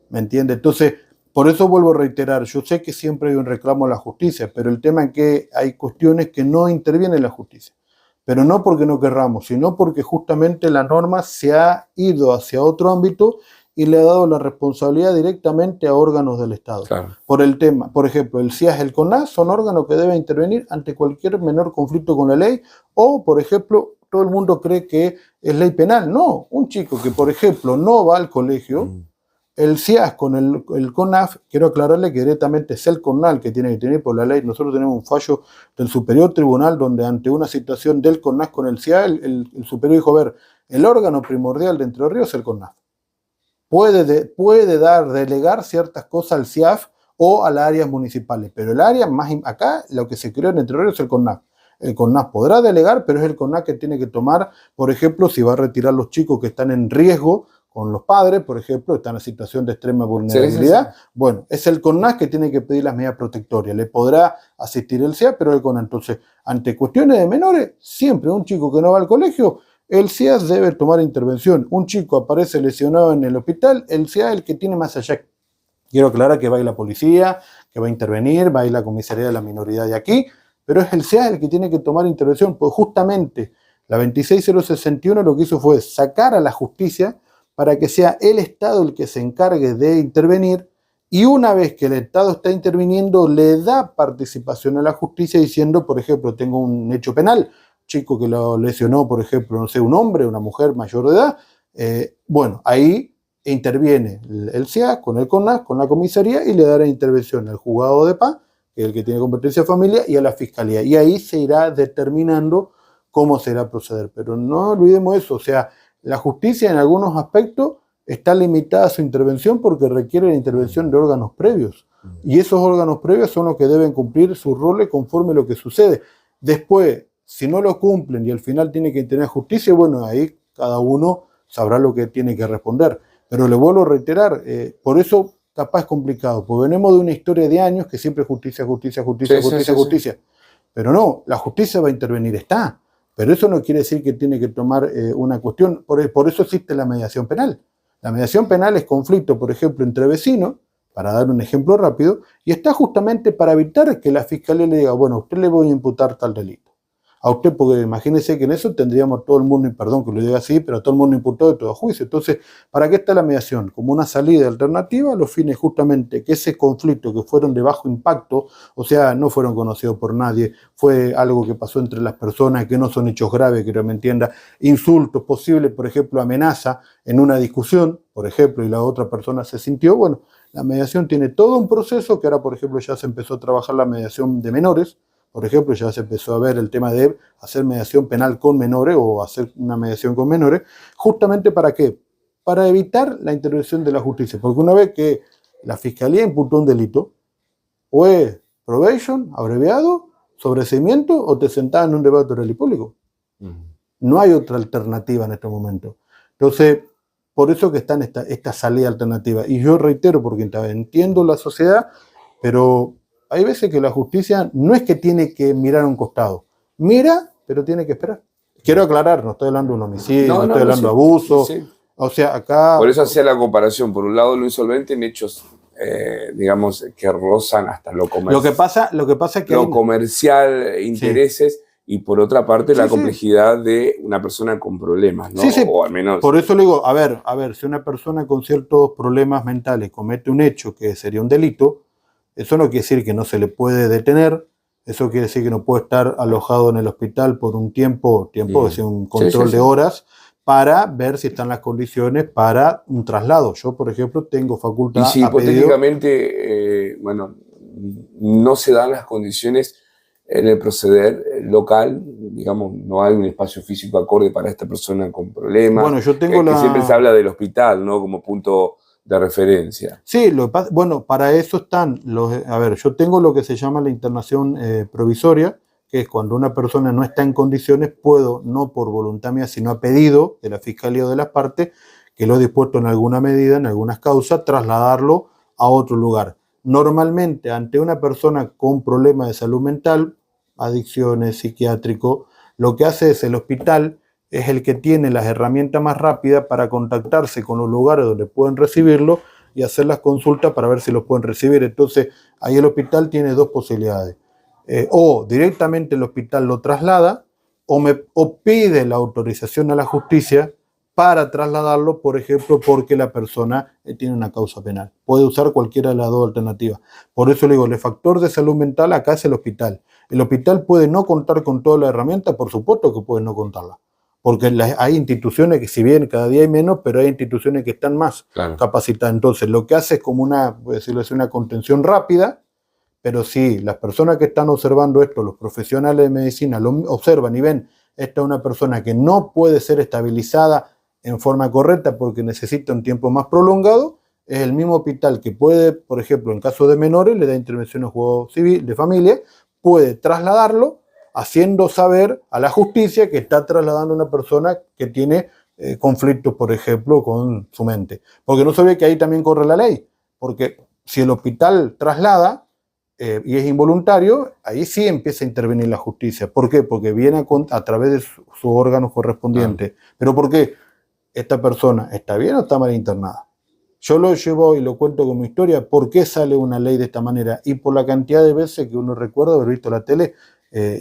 ¿Me entiende? Entonces, por eso vuelvo a reiterar, yo sé que siempre hay un reclamo a la justicia, pero el tema es que hay cuestiones que no interviene la justicia. Pero no porque no querramos, sino porque justamente la norma se ha ido hacia otro ámbito y le ha dado la responsabilidad directamente a órganos del Estado. Claro. Por el tema, por ejemplo, el CIAS y el CONAS son órganos que deben intervenir ante cualquier menor conflicto con la ley, o, por ejemplo, todo el mundo cree que es ley penal. No, un chico que, por ejemplo, no va al colegio, el CIAS con el CONAF, quiero aclararle que directamente es el CONAL que tiene que tener por la ley. Nosotros tenemos un fallo del Superior Tribunal donde ante una situación del CONAF con el CIAS, el Superior dijo, a ver, el órgano primordial de Entre Ríos es el CONAF. Puede delegar ciertas cosas al CIAF o a las áreas municipales, pero el área más acá, lo que se creó en Entre Ríos es el CONAF. El CONAF podrá delegar, pero es el CONAF que tiene que tomar, por ejemplo, si va a retirar los chicos que están en riesgo con los padres, por ejemplo, están en situación de extrema vulnerabilidad. Sí. Bueno, es el CONAS que tiene que pedir las medidas protectorias. Le podrá asistir el CIAS, pero el CONAS. Entonces, ante cuestiones de menores, siempre un chico que no va al colegio, el CIAS debe tomar intervención. Un chico aparece lesionado en el hospital, el CIAS es el que tiene más allá. Quiero aclarar que va a ir la policía, que va a intervenir, va a ir la comisaría de la minoridad de aquí, pero es el CIAS el que tiene que tomar intervención, pues justamente la 26061 lo que hizo fue sacar a la justicia para que sea el Estado el que se encargue de intervenir, y una vez que el Estado está interviniendo, le da participación a la justicia diciendo, por ejemplo, tengo un hecho penal, chico que lo lesionó, por ejemplo, no sé, un hombre, una mujer mayor de edad, bueno, ahí interviene el CIAS con el CONAS, con la comisaría, y le dará intervención al juzgado de paz, que es el que tiene competencia de familia, y a la fiscalía, y ahí se irá determinando cómo se irá a proceder. Pero no olvidemos eso, o sea, la justicia en algunos aspectos está limitada a su intervención porque requiere la intervención de órganos previos. Y esos órganos previos son los que deben cumplir sus roles conforme a lo que sucede. Después, si no lo cumplen y al final tiene que tener justicia, bueno, ahí cada uno sabrá lo que tiene que responder. Pero le vuelvo a reiterar, por eso capaz es complicado, porque venimos de una historia de años que siempre justicia. Pero no, la justicia va a intervenir, está. Pero eso no quiere decir que tiene que tomar una cuestión, por eso existe la mediación penal. La mediación penal es conflicto, por ejemplo, entre vecinos, para dar un ejemplo rápido, y está justamente para evitar que la fiscalía le diga, bueno, a usted le voy a imputar tal delito. A usted, porque imagínese que en eso tendríamos todo el mundo, y perdón que lo diga así, pero todo el mundo imputado de todo juicio. Entonces, ¿para qué está la mediación? Como una salida alternativa a los fines justamente que ese conflicto que fueron de bajo impacto, o sea, no fueron conocidos por nadie, fue algo que pasó entre las personas, que no son hechos graves, que no me entienda, insultos posibles, por ejemplo, amenaza en una discusión, por ejemplo, y la otra persona se sintió, bueno, la mediación tiene todo un proceso que ahora, por ejemplo, ya se empezó a trabajar la mediación de menores. Por ejemplo, ya se empezó a ver el tema de hacer mediación penal con menores o hacer una mediación con menores, justamente ¿para qué? Para evitar la intervención de la justicia. Porque una vez que la fiscalía imputó un delito, o es probation, abreviado, sobreseimiento, o te sentás en un debate oral y público. No hay otra alternativa en este momento. Entonces, por eso que están esta salida alternativa. Y yo reitero, porque entiendo la sociedad, pero hay veces que la justicia no es que tiene que mirar a un costado. Mira, pero tiene que esperar. Quiero aclarar, no estoy hablando de un homicidio, no estoy hablando de abuso. Sí. O sea, acá... Por eso hacía la comparación. Por un lado, lo insolvente en hechos, digamos, que rozan hasta lo comercial. Lo que pasa es que lo comercial, intereses, y por otra parte, la complejidad de una persona con problemas, ¿no? O al menos... Por eso le digo, a ver, si una persona con ciertos problemas mentales comete un hecho que sería un delito, eso no quiere decir que no se le puede detener, eso quiere decir que no puede estar alojado en el hospital por un tiempo, es decir, un control de horas, para ver si están las condiciones para un traslado. Yo, por ejemplo, tengo facultad... Y si hipotéticamente, bueno, no se dan las condiciones en el proceder local, digamos, no hay un espacio físico acorde para esta persona con problemas. Bueno, yo tengo que siempre se habla del hospital, ¿no? Como punto de referencia. Sí, bueno, para eso están a ver, yo tengo lo que se llama la internación provisoria, que es cuando una persona no está en condiciones, puedo, no por voluntad mía, sino a pedido de la Fiscalía o de las partes, que lo he dispuesto en alguna medida, en algunas causas, trasladarlo a otro lugar. Normalmente, ante una persona con problemas de salud mental, adicciones, psiquiátrico, lo que hace es el hospital es el que tiene las herramientas más rápidas para contactarse con los lugares donde pueden recibirlo y hacer las consultas para ver si los pueden recibir. Entonces, ahí el hospital tiene dos posibilidades. O directamente el hospital lo traslada o pide la autorización a la justicia para trasladarlo, por ejemplo, porque la persona tiene una causa penal. Puede usar cualquiera de las dos alternativas. Por eso le digo, el factor de salud mental acá es el hospital. El hospital puede no contar con todas las herramientas, por supuesto que puede no contarlas. Porque hay instituciones que, si bien cada día hay menos, pero hay instituciones que están más capacitadas. Entonces, lo que hace es como voy a decirlo así, una contención rápida, pero si las personas que están observando esto, los profesionales de medicina, lo observan y ven, esta es una persona que no puede ser estabilizada en forma correcta porque necesita un tiempo más prolongado, es el mismo hospital que puede, por ejemplo, en caso de menores, le da intervención a juego civil de familia, puede trasladarlo, haciendo saber a la justicia que está trasladando a una persona que tiene conflictos, por ejemplo, con su mente. Porque no se ve que ahí también corre la ley, porque si el hospital traslada y es involuntario, ahí sí empieza a intervenir la justicia. ¿Por qué? Porque viene a través de sus órganos correspondientes. ¿Pero por qué? ¿Esta persona está bien o está mal internada? Yo lo llevo y lo cuento como historia. ¿Por qué sale una ley de esta manera? Y por la cantidad de veces que uno recuerda haber visto en la tele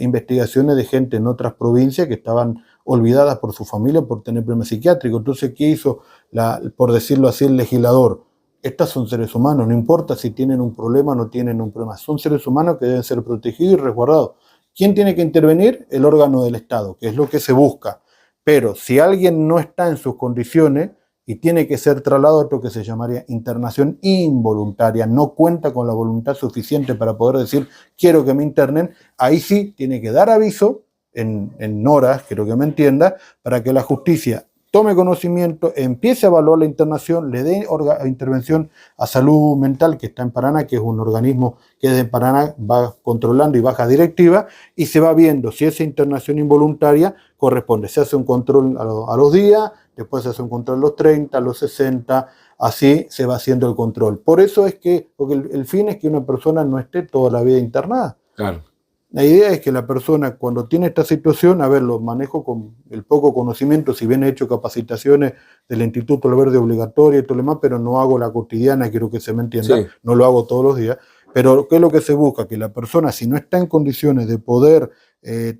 investigaciones de gente en otras provincias que estaban olvidadas por su familia por tener problemas psiquiátricos. Entonces, ¿qué hizo, por decirlo así, el legislador? Estos son seres humanos, no importa si tienen un problema o no tienen un problema. Son seres humanos que deben ser protegidos y resguardados. ¿Quién tiene que intervenir? El órgano del Estado, que es lo que se busca. Pero si alguien no está en sus condiciones y tiene que ser trasladado a esto que se llamaría internación involuntaria, no cuenta con la voluntad suficiente para poder decir quiero que me internen, ahí sí tiene que dar aviso en horas, quiero que me entienda, para que la justicia tome conocimiento, empiece a evaluar la internación, le dé intervención a salud mental, que está en Paraná, que es un organismo que desde Paraná va controlando y baja directiva, y se va viendo si esa internación involuntaria corresponde. Se hace un control a los días, después se hace un control a los 30, a los 60, así se va haciendo el control. Por eso es que, porque el fin es que una persona no esté toda la vida internada. Claro. La idea es que la persona, cuando tiene esta situación, a ver, lo manejo con el poco conocimiento, si bien he hecho capacitaciones del Instituto del Verde obligatoria y todo lo demás, pero no hago la cotidiana, quiero que se me entienda, no lo hago todos los días. Pero ¿qué es lo que se busca? Que la persona, si no está en condiciones de poder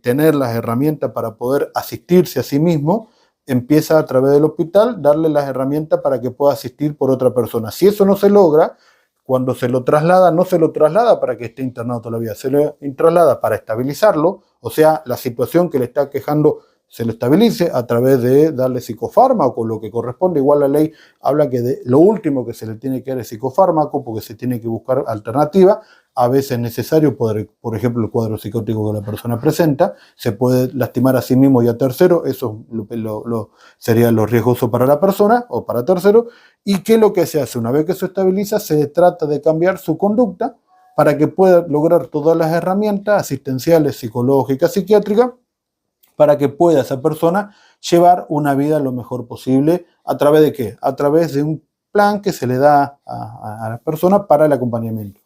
tener las herramientas para poder asistirse a sí mismo, empieza a través del hospital darle las herramientas para que pueda asistir por otra persona. Si eso no se logra, cuando se lo traslada, no se lo traslada para que esté internado toda la vida, se lo traslada para estabilizarlo, o sea, la situación que le está quejando se lo estabilice a través de darle psicofármaco, lo que corresponde. Igual la ley habla que lo último que se le tiene que dar es psicofármaco, porque se tiene que buscar alternativa. A veces es necesario, por ejemplo, el cuadro psicótico que la persona presenta, se puede lastimar a sí mismo y a tercero, eso sería lo riesgoso para la persona o para tercero. ¿Y qué es lo que se hace? Una vez que se estabiliza, se trata de cambiar su conducta para que pueda lograr todas las herramientas asistenciales, psicológicas, psiquiátricas, para que pueda esa persona llevar una vida lo mejor posible. ¿A través de qué? A través de un plan que se le da a la persona para el acompañamiento.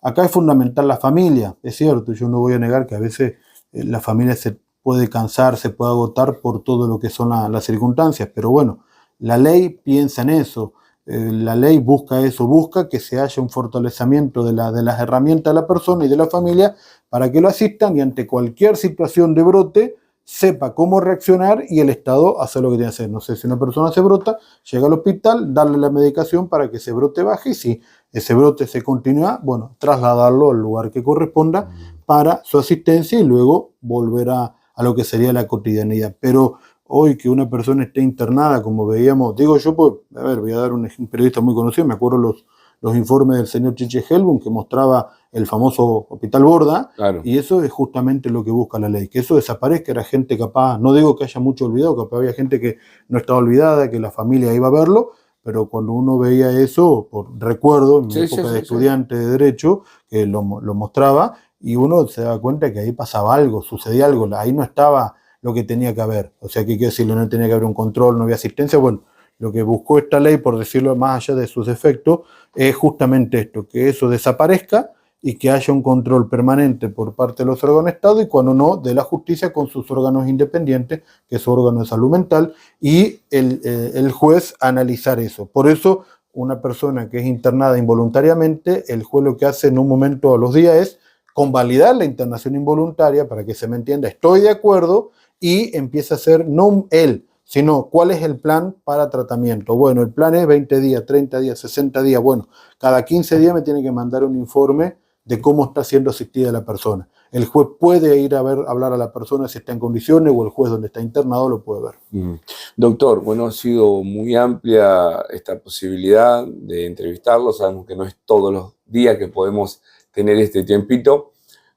Acá es fundamental la familia, es cierto, yo no voy a negar que a veces la familia se puede cansar, se puede agotar por todo lo que son las circunstancias, pero bueno, la ley piensa en eso, la ley busca eso, busca que se haya un fortalecimiento de las herramientas de la persona y de la familia para que lo asistan y ante cualquier situación de brote sepa cómo reaccionar y el Estado hace lo que tiene que hacer. No sé, si una persona se brota, llega al hospital, darle la medicación para que ese brote baje y si ese brote se continúa, bueno, trasladarlo al lugar que corresponda para su asistencia y luego volver a lo que sería la cotidianidad. Pero hoy que una persona esté internada, como veíamos, digo yo, pues, a ver, voy a dar un periodista muy conocido, me acuerdo los informes del señor Chiche Helbun que mostraba el famoso Hospital Borda, claro. Y eso es justamente lo que busca la ley, que eso desaparezca, era gente capaz, no digo que haya mucho olvidado, capaz había gente que no estaba olvidada, que la familia iba a verlo, pero cuando uno veía eso, recuerdo en mi época de estudiante de Derecho, que lo mostraba, y uno se daba cuenta que ahí pasaba algo, sucedía algo, ahí no estaba lo que tenía que haber, o sea, que hay que decirlo, no tenía que haber un control, no había asistencia, bueno, lo que buscó esta ley, por decirlo más allá de sus efectos, es justamente esto, que eso desaparezca y que haya un control permanente por parte de los órganos de Estado y cuando no, de la justicia con sus órganos independientes, que es su órgano de salud mental, y el juez analizar eso. Por eso, una persona que es internada involuntariamente, el juez lo que hace en un momento a los días es convalidar la internación involuntaria, para que se me entienda, estoy de acuerdo, y empieza a hacer, no él, sino cuál es el plan para tratamiento. Bueno, el plan es 20 días, 30 días, 60 días. Bueno, cada 15 días me tiene que mandar un informe de cómo está siendo asistida la persona. El juez puede ir a hablar a la persona si está en condiciones o el juez donde está internado lo puede ver. Doctor, bueno, ha sido muy amplia esta posibilidad de entrevistarlo. Sabemos que no es todos los días que podemos tener este tiempito,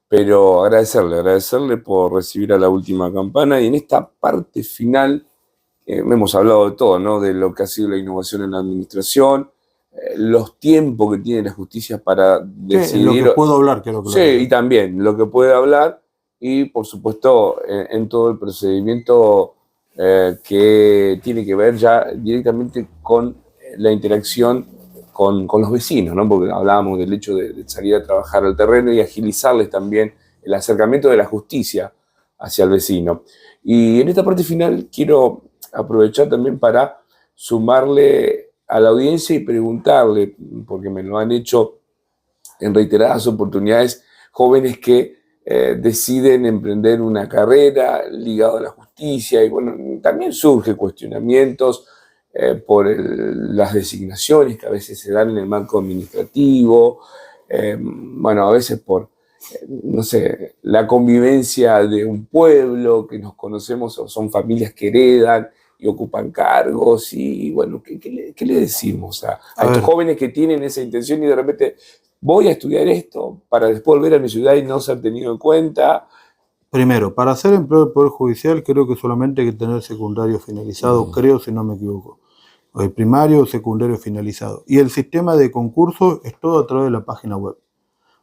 pero agradecerle por recibir a la última campana y en esta parte final hemos hablado de todo, ¿no? De lo que ha sido la innovación en la administración, los tiempos que tiene la justicia para decidir. Lo que puedo hablar, creo que sí, y también lo que puede hablar y, por supuesto, en todo el procedimiento que tiene que ver ya directamente con la interacción con los vecinos, ¿no? Porque hablábamos del hecho de salir a trabajar al terreno y agilizarles también el acercamiento de la justicia hacia el vecino. Y en esta parte final quiero aprovechar también para sumarle a la audiencia y preguntarle, porque me lo han hecho en reiteradas oportunidades, jóvenes que deciden emprender una carrera ligada a la justicia y bueno, también surgen cuestionamientos por las designaciones que a veces se dan en el marco administrativo, bueno, a veces por, no sé, la convivencia de un pueblo, que nos conocemos, o son familias que heredan y ocupan cargos, y bueno, ¿qué le decimos a estos jóvenes que tienen esa intención y de repente voy a estudiar esto para después volver a mi ciudad y no ser tenido en cuenta? Primero, para ser empleado del Poder Judicial creo que solamente hay que tener secundario finalizado, creo, si no me equivoco. El primario o secundario finalizado. Y el sistema de concurso es todo a través de la página web.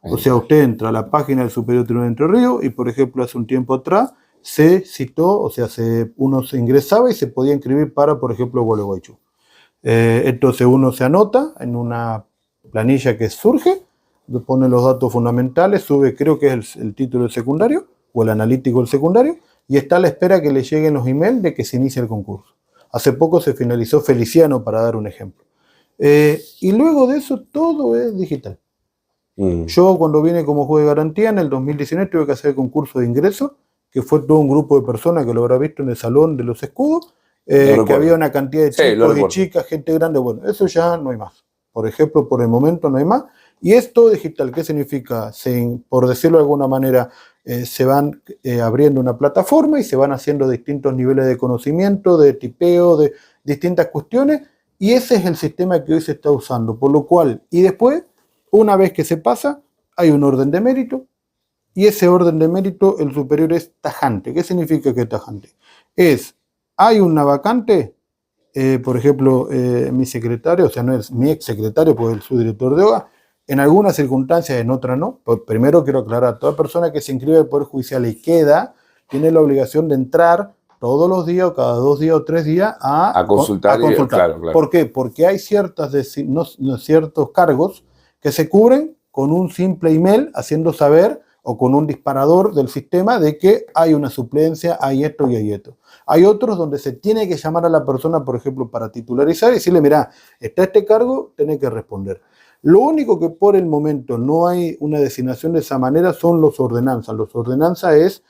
O sea, usted entra a la página del Superior Tribunal de Entre Ríos y, por ejemplo, hace un tiempo atrás se citó, o sea, uno se ingresaba y se podía inscribir para, por ejemplo, Gualeguaychú. Entonces uno se anota en una planilla que surge, pone los datos fundamentales, sube, creo que es el título del secundario o el analítico del secundario, y está a la espera que le lleguen los emails de que se inicie el concurso. Hace poco se finalizó Feliciano, para dar un ejemplo. Y luego de eso todo es digital. Yo cuando vine como juez de garantía en el 2019 tuve que hacer el concurso de ingreso, que fue todo un grupo de personas que lo habrá visto en el Salón de los Escudos, que había una cantidad de chicos y chicas, gente grande. Bueno, eso ya no hay más. Por ejemplo, por el momento no hay más. Y es todo digital. ¿Qué significa? Por decirlo de alguna manera, se van abriendo una plataforma y se van haciendo distintos niveles de conocimiento, de tipeo, de distintas cuestiones, y ese es el sistema que hoy se está usando. Por lo cual, y después, una vez que se pasa, hay un orden de mérito, y ese orden de mérito, el superior es tajante. ¿Qué significa que es tajante? Hay una vacante, por ejemplo, mi secretario, o sea, no es mi ex secretario, pues es el subdirector de OGA, en algunas circunstancias, en otras no. Primero quiero aclarar, toda persona que se inscribe al Poder Judicial y queda, tiene la obligación de entrar todos los días o cada 2 días o 3 días a consultar. Claro. ¿Por qué? Porque hay ciertos cargos que se cubren con un simple email haciendo saber o con un disparador del sistema de que hay una suplencia, hay esto y hay esto. Hay otros donde se tiene que llamar a la persona, por ejemplo, para titularizar y decirle, mira, está este cargo, tenés que responder. Lo único que por el momento no hay una designación de esa manera son los ordenanzas. Los ordenanzas es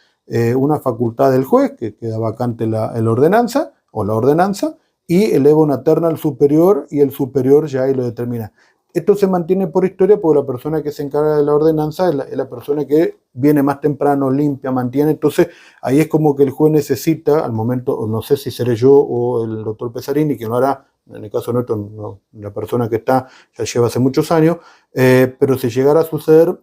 una facultad del juez, que queda vacante la ordenanza o la ordenanza, y eleva una terna al superior y el superior ya ahí lo determina. Esto se mantiene por historia porque la persona que se encarga de la ordenanza es la persona que viene más temprano, limpia, mantiene. Entonces ahí es como que el juez necesita, al momento, no sé si seré yo o el doctor Pesarini, que no hará, en el caso nuestro, no, la persona que está ya lleva hace muchos años, pero si llegara a suceder,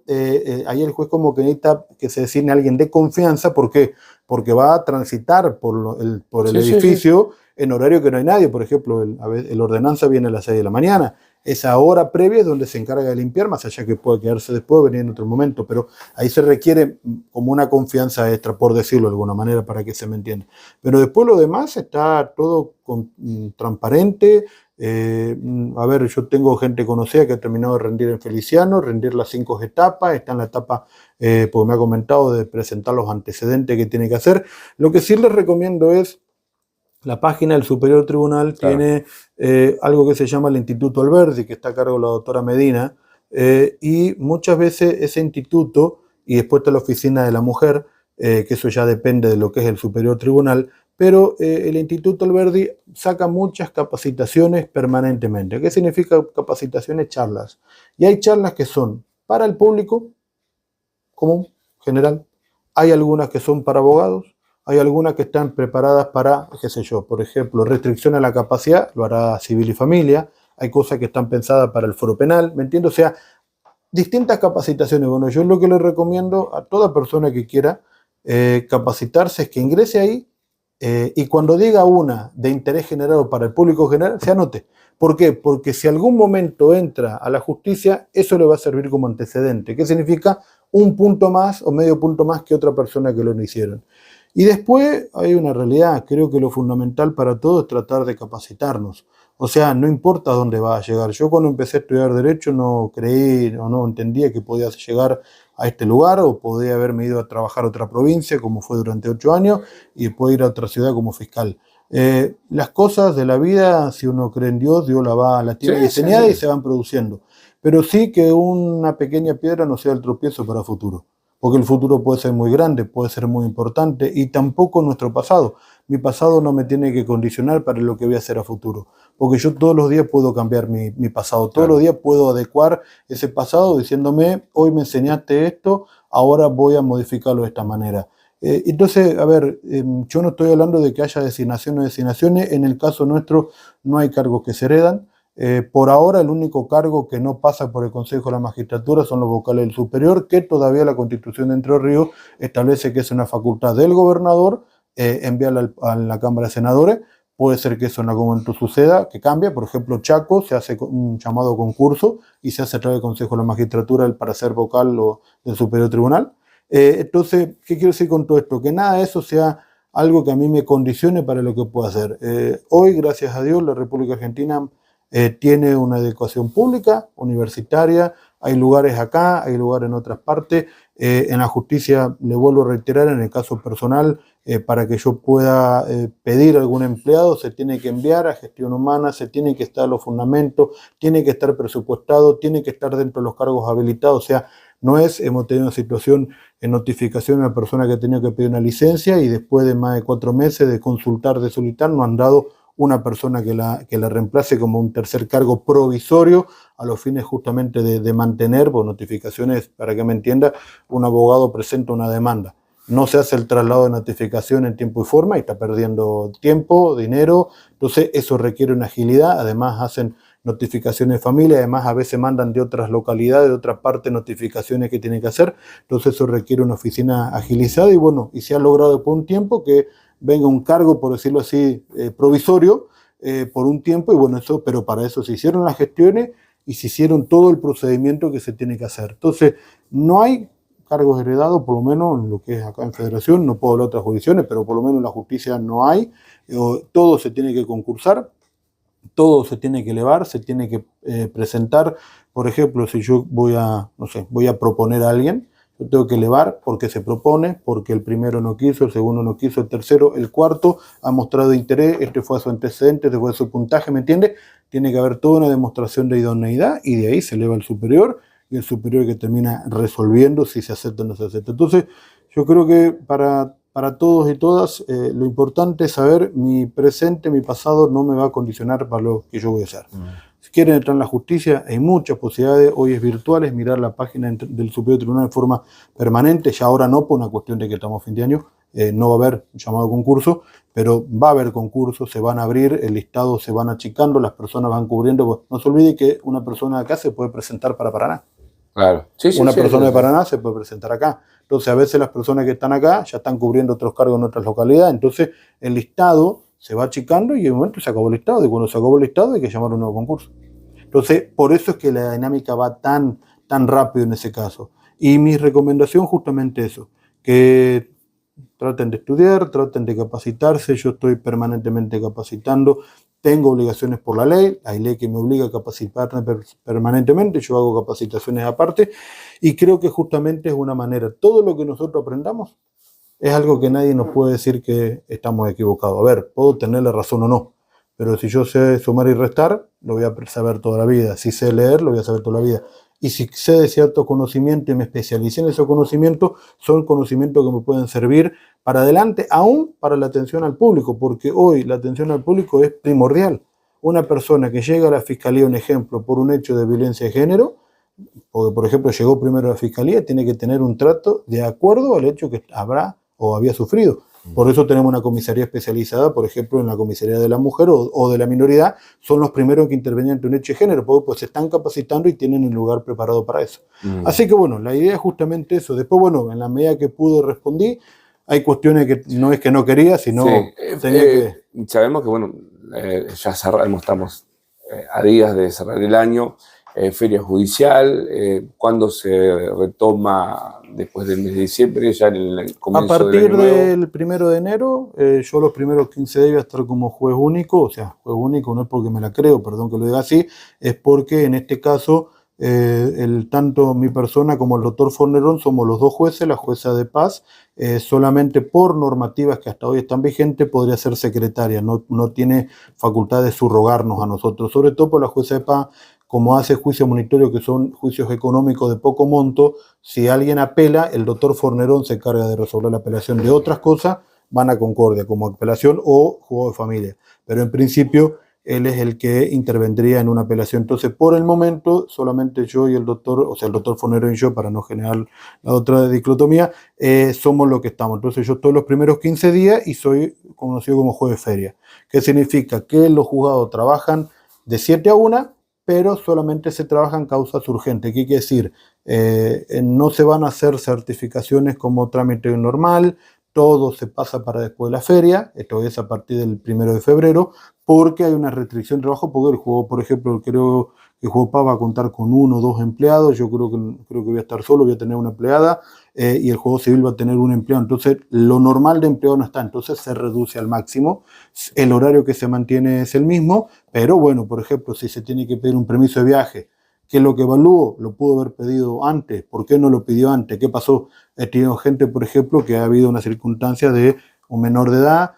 ahí el juez como que necesita que se designe a alguien de confianza. ¿Por qué? Porque va a transitar por el edificio en horario que no hay nadie. Por ejemplo, el ordenanza viene a las 6 de la mañana. Esa hora previa es donde se encarga de limpiar, más allá que puede quedarse después, venir en otro momento, pero ahí se requiere como una confianza extra, por decirlo de alguna manera, para que se me entienda. Pero después lo demás está todo transparente. A ver, yo tengo gente conocida que ha terminado de rendir en Feliciano, rendir las 5 etapas, está en la etapa, porque me ha comentado, de presentar los antecedentes que tiene que hacer. Lo que sí les recomiendo es la página del Superior Tribunal. Claro. Tiene algo que se llama el Instituto Alberdi, que está a cargo de la doctora Medina, y muchas veces ese instituto, y después está la Oficina de la Mujer, que eso ya depende de lo que es el Superior Tribunal, pero el Instituto Alberdi saca muchas capacitaciones permanentemente. ¿Qué significa capacitaciones? Charlas. Y hay charlas que son para el público común, general. Hay algunas que son para abogados. Hay algunas que están preparadas para, qué sé yo, por ejemplo, restricción a la capacidad, lo hará Civil y Familia. Hay cosas que están pensadas para el foro penal, ¿me entiendo? O sea, distintas capacitaciones. Bueno, yo lo que le recomiendo a toda persona que quiera capacitarse es que ingrese ahí y cuando diga una de interés general para el público general, se anote. ¿Por qué? Porque si algún momento entra a la justicia, eso le va a servir como antecedente. ¿Qué significa? Un punto más o medio punto más que otra persona que lo no hicieron. Y después hay una realidad. Creo que lo fundamental para todo es tratar de capacitarnos. O sea, no importa dónde va a llegar. Yo cuando empecé a estudiar Derecho no creí o no entendía que podía llegar a este lugar, o podía haberme ido a trabajar a otra provincia, como fue durante 8 años, y después ir a otra ciudad como fiscal. Las cosas de la vida, si uno cree en Dios, Dios la tiene diseñada y se van produciendo. Pero sí que una pequeña piedra no sea el tropiezo para el futuro. Porque el futuro puede ser muy grande, puede ser muy importante, y tampoco nuestro pasado. Mi pasado no me tiene que condicionar para lo que voy a hacer a futuro. Porque yo todos los días puedo cambiar mi pasado. Todos los días puedo adecuar ese pasado diciéndome, hoy me enseñaste esto, ahora voy a modificarlo de esta manera. Entonces, a ver, yo no estoy hablando de que haya designaciones o designaciones. En el caso nuestro no hay cargos que se heredan. Por ahora el único cargo que no pasa por el Consejo de la Magistratura son los vocales del superior, que todavía la Constitución de Entre Ríos establece que es una facultad del gobernador enviarla a la Cámara de Senadores. Puede ser que eso en algún momento suceda, que cambie. Por ejemplo, Chaco se hace un llamado concurso y se hace a través del Consejo de la Magistratura para ser vocal del Superior Tribunal. Entonces, ¿qué quiero decir con todo esto? Que nada de eso sea algo que a mí me condicione para lo que puedo hacer. Hoy, gracias a Dios, la República Argentina tiene una educación pública, universitaria. Hay lugares acá, hay lugares en otras partes. En la justicia, le vuelvo a reiterar, en el caso personal, para que yo pueda pedir a algún empleado, se tiene que enviar a gestión humana, se tienen que estar los fundamentos, tiene que estar presupuestado, tiene que estar dentro de los cargos habilitados. O sea, no es, hemos tenido una situación en notificación de una persona que ha tenido que pedir una licencia y después de más de 4 meses de consultar, de solicitar, no han dado una persona que la reemplace como un tercer cargo provisorio a los fines justamente de mantener, por notificaciones, para que me entienda, un abogado presenta una demanda. No se hace el traslado de notificación en tiempo y forma y está perdiendo tiempo, dinero. Entonces eso requiere una agilidad. Además hacen notificaciones de familia, además a veces mandan de otras localidades, de otras partes, notificaciones que tienen que hacer. Entonces eso requiere una oficina agilizada y bueno, y se ha logrado después de un tiempo que venga un cargo, por decirlo así, provisorio por un tiempo, y bueno, eso, pero para eso se hicieron las gestiones y se hicieron todo el procedimiento que se tiene que hacer. Entonces, no hay cargos heredados, por lo menos en lo que es acá en Federación, no puedo hablar de otras jurisdicciones, pero por lo menos en la justicia no hay. Todo se tiene que concursar, todo se tiene que elevar, se tiene que presentar. Por ejemplo, si yo voy a, no sé, voy a proponer a alguien, yo tengo que elevar porque se propone, porque el primero no quiso, el segundo no quiso, el tercero, el cuarto ha mostrado interés, este fue su antecedente, este fue su puntaje, ¿me entiende? Tiene que haber toda una demostración de idoneidad y de ahí se eleva el superior y el superior que termina resolviendo si se acepta o no se acepta. Entonces, yo creo que para todos y todas, lo importante es saber mi presente, mi pasado no me va a condicionar para lo que yo voy a hacer. Si quieren entrar en la justicia, hay muchas posibilidades, hoy es virtual, es mirar la página del Superior Tribunal de forma permanente, ya ahora no por una cuestión de que estamos fin de año, no va a haber llamado concurso, pero va a haber concursos, se van a abrir, el listado se van achicando, las personas van cubriendo. No se olvide que una persona de acá se puede presentar para Paraná. Claro. Sí, Una persona de Paraná se puede presentar acá. Entonces, a veces las personas que están acá ya están cubriendo otros cargos en otras localidades. Entonces, el listado se va achicando y en un momento se acabó el listado. Y cuando se acabó el listado hay que llamar a un nuevo concurso. Entonces, por eso es que la dinámica va tan rápido en ese caso. Y mi recomendación justamente eso, que traten de estudiar, traten de capacitarse. Yo estoy permanentemente capacitando. Tengo obligaciones por la ley, hay ley que me obliga a capacitarme permanentemente, yo hago capacitaciones aparte y creo que justamente es una manera, todo lo que nosotros aprendamos es algo que nadie nos puede decir que estamos equivocados. A ver, puedo tener la razón o no, pero si yo sé sumar y restar, lo voy a saber toda la vida. Si sé leer, lo voy a saber toda la vida. Y si sé de ciertos conocimientos y me especialicé en esos conocimientos, son conocimientos que me pueden servir para adelante, aún para la atención al público, porque hoy la atención al público es primordial. Una persona que llega a la fiscalía, un ejemplo, por un hecho de violencia de género, porque por ejemplo llegó primero a la fiscalía, tiene que tener un trato de acuerdo al hecho que habrá o había sufrido. Por eso tenemos una comisaría especializada, por ejemplo, en la comisaría de la mujer o de la minoridad, son los primeros que intervienen ante un hecho de género, porque pues se están capacitando y tienen el lugar preparado para eso. Así que bueno, la idea es justamente eso. Después, bueno, en la medida que pude respondí, hay cuestiones que no es que no quería, sino tenía que... Sabemos que, bueno, ya cerramos, estamos a días de cerrar el año, feria judicial, ¿cuándo se retoma después del mes de diciembre, ya en el comienzo A partir del año nuevo? del 1 de enero, yo los primeros 15 días voy a estar como juez único, o sea, juez único no es porque me la creo, perdón que lo diga así, es porque en este caso, tanto mi persona como el doctor Fornerón somos los dos jueces, la jueza de paz, solamente por normativas que hasta hoy están vigentes podría ser secretaria, no tiene facultad de subrogarnos a nosotros, sobre todo por la jueza de paz, como hace juicios monitorios que son juicios económicos de poco monto, si alguien apela, el doctor Fornerón se encarga de resolver la apelación de otras cosas, van a Concordia como apelación o juzgado de familia. Pero en principio él es el que intervendría en una apelación. Entonces, por el momento, solamente yo y el doctor, o sea, el doctor Fornerón y yo, para no generar la otra dicotomía, somos lo que estamos. Entonces, yo estoy los primeros 15 días y soy conocido como juez de feria. ¿Qué significa? Que los juzgados trabajan de 7 a 1, pero solamente se trabajan causas urgentes. ¿Qué quiere decir? No se van a hacer certificaciones como trámite normal, todo se pasa para después de la feria, esto es a partir del 1 de febrero, porque hay una restricción de trabajo, porque el juego, por ejemplo, creo que el juego PA va a contar con 1 o 2 empleados, yo creo que voy a estar solo, voy a tener una empleada, y el juego civil va a tener un empleado, entonces lo normal de empleado no está, entonces se reduce al máximo, el horario que se mantiene es el mismo, pero bueno, por ejemplo, si se tiene que pedir un permiso de viaje, ¿qué es lo que evalúo? Lo pudo haber pedido antes. ¿Por qué no lo pidió antes? ¿Qué pasó? He tenido gente, por ejemplo, que ha habido una circunstancia de un menor de edad,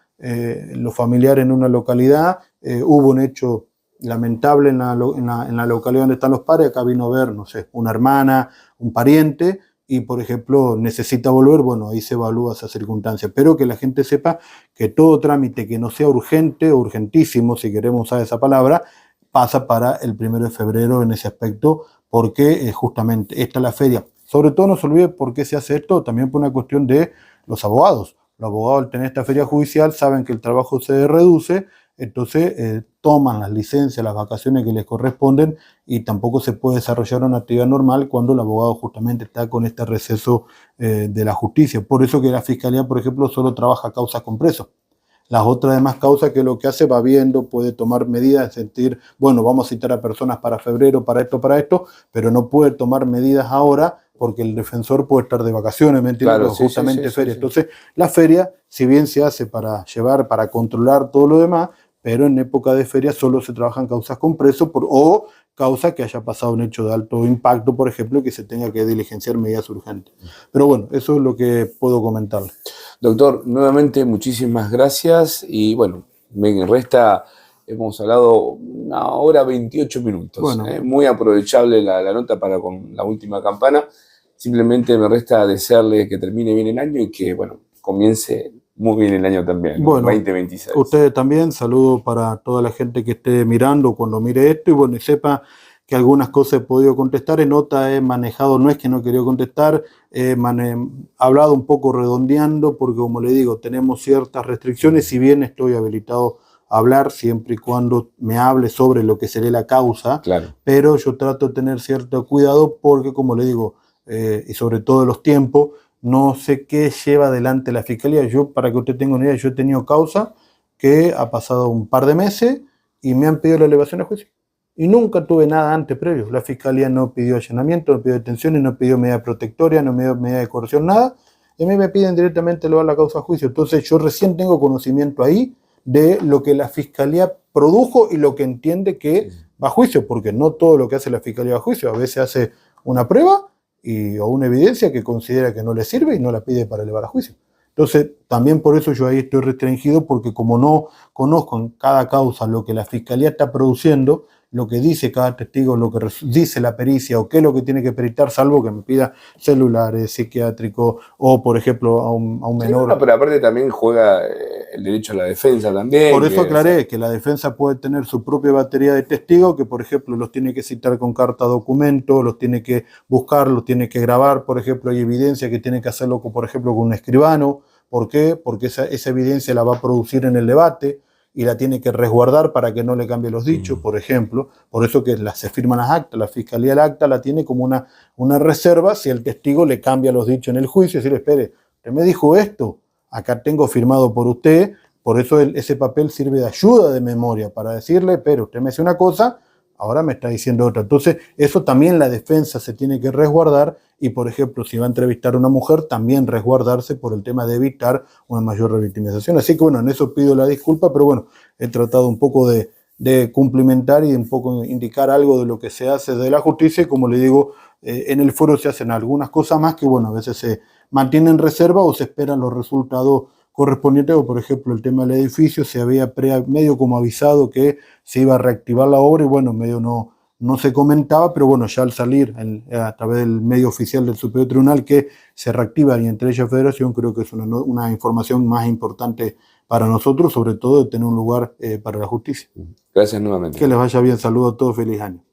los familiares en una localidad, hubo un hecho lamentable en la localidad donde están los padres, acá vino a ver, no sé, una hermana, un pariente, y por ejemplo necesita volver, bueno, ahí se evalúa esa circunstancia. Pero que la gente sepa que todo trámite que no sea urgente o urgentísimo, si queremos usar esa palabra, pasa para el 1 de febrero en ese aspecto, porque justamente esta es la feria. Sobre todo no se olvide por qué se hace esto, también por una cuestión de los abogados. Los abogados al tener esta feria judicial saben que el trabajo se reduce, entonces toman las licencias, las vacaciones que les corresponden y tampoco se puede desarrollar una actividad normal cuando el abogado justamente está con este receso de la justicia. Por eso que la fiscalía, por ejemplo, solo trabaja causas con presos. Las otras demás causas que lo que hace va viendo, puede tomar medidas, sentir, bueno, vamos a citar a personas para febrero, para esto, pero no puede tomar medidas ahora porque el defensor puede estar de vacaciones, ¿me entiendes? Claro, sí, justamente sí, sí, feria. sí. Entonces, la feria, si bien se hace para llevar, para controlar todo lo demás, pero en época de feria solo se trabajan causas con preso o causa que haya pasado un hecho de alto impacto, por ejemplo, y que se tenga que diligenciar medidas urgentes. Pero bueno, eso es lo que puedo comentarle. Doctor, nuevamente muchísimas gracias y bueno, me resta, hemos hablado 1 hora 28 minutos, Bueno, muy aprovechable la nota para con la última campana. Simplemente me resta desearle que termine bien el año y que, bueno, comience muy bien el año también, ¿no? bueno, 2026. ustedes también, saludos para toda la gente que esté mirando cuando mire esto y bueno, y sepa que algunas cosas he podido contestar, en otra he manejado, no es que no he querido contestar, he hablado un poco redondeando, porque como le digo, tenemos ciertas restricciones, si bien estoy habilitado a hablar, siempre y cuando me hable sobre lo que sería la causa, Claro. pero yo trato de tener cierto cuidado porque, como le digo, y sobre todo los tiempos, no sé qué lleva adelante la fiscalía. Yo, para que usted tenga una idea, yo he tenido causa que ha pasado un par de meses y me han pedido la elevación a juicio. Y nunca tuve nada antes previo. La fiscalía no pidió allanamiento, no pidió detenciones, no pidió medida protectoria, no me dio medida de coerción, nada. Y a mí me piden directamente elevar la causa a juicio. Entonces yo recién tengo conocimiento ahí de lo que la fiscalía produjo y lo que entiende que va a juicio, porque no todo lo que hace la fiscalía va a juicio. A veces hace una prueba o una evidencia que considera que no le sirve y no la pide para elevar a juicio. Entonces, también por eso yo ahí estoy restringido, porque como no conozco en cada causa lo que la fiscalía está produciendo, lo que dice cada testigo, lo que dice la pericia o qué es lo que tiene que peritar, salvo que me pida celulares, psiquiátricos o, por ejemplo, a un menor. Sí, no, pero aparte también juega el derecho a la defensa también. Por eso aclaré que la defensa puede tener su propia batería de testigos, que por ejemplo los tiene que citar con carta documento, los tiene que buscar, los tiene que grabar, por ejemplo hay evidencia que tiene que hacerlo, por ejemplo, con un escribano. ¿Por qué? Porque esa evidencia la va a producir en el debate y la tiene que resguardar para que no le cambie los dichos, por ejemplo. Por eso que se firman las actas, la fiscalía el acta la tiene como una reserva si el testigo le cambia los dichos en el juicio, decirle, espere, usted me dijo esto, acá tengo firmado por usted. Por eso ese papel sirve de ayuda de memoria para decirle, pero usted me dice una cosa, ahora me está diciendo otra. Entonces, eso también la defensa se tiene que resguardar y, por ejemplo, si va a entrevistar a una mujer, también resguardarse por el tema de evitar una mayor revictimización. Así que, bueno, en eso pido la disculpa, pero bueno, he tratado un poco de cumplimentar y un poco indicar algo de lo que se hace de la justicia y, como le digo, en el foro se hacen algunas cosas más que, bueno, a veces se mantienen en reserva o se esperan los resultados correspondiente, o por ejemplo el tema del edificio, se había medio como avisado que se iba a reactivar la obra y bueno, medio no se comentaba, pero bueno, ya al salir a través del medio oficial del Superior Tribunal que se reactiva y entre ellas Federación, creo que es una información más importante para nosotros, sobre todo de tener un lugar para la justicia. Gracias nuevamente. Que les vaya bien, saludos a todos, feliz año.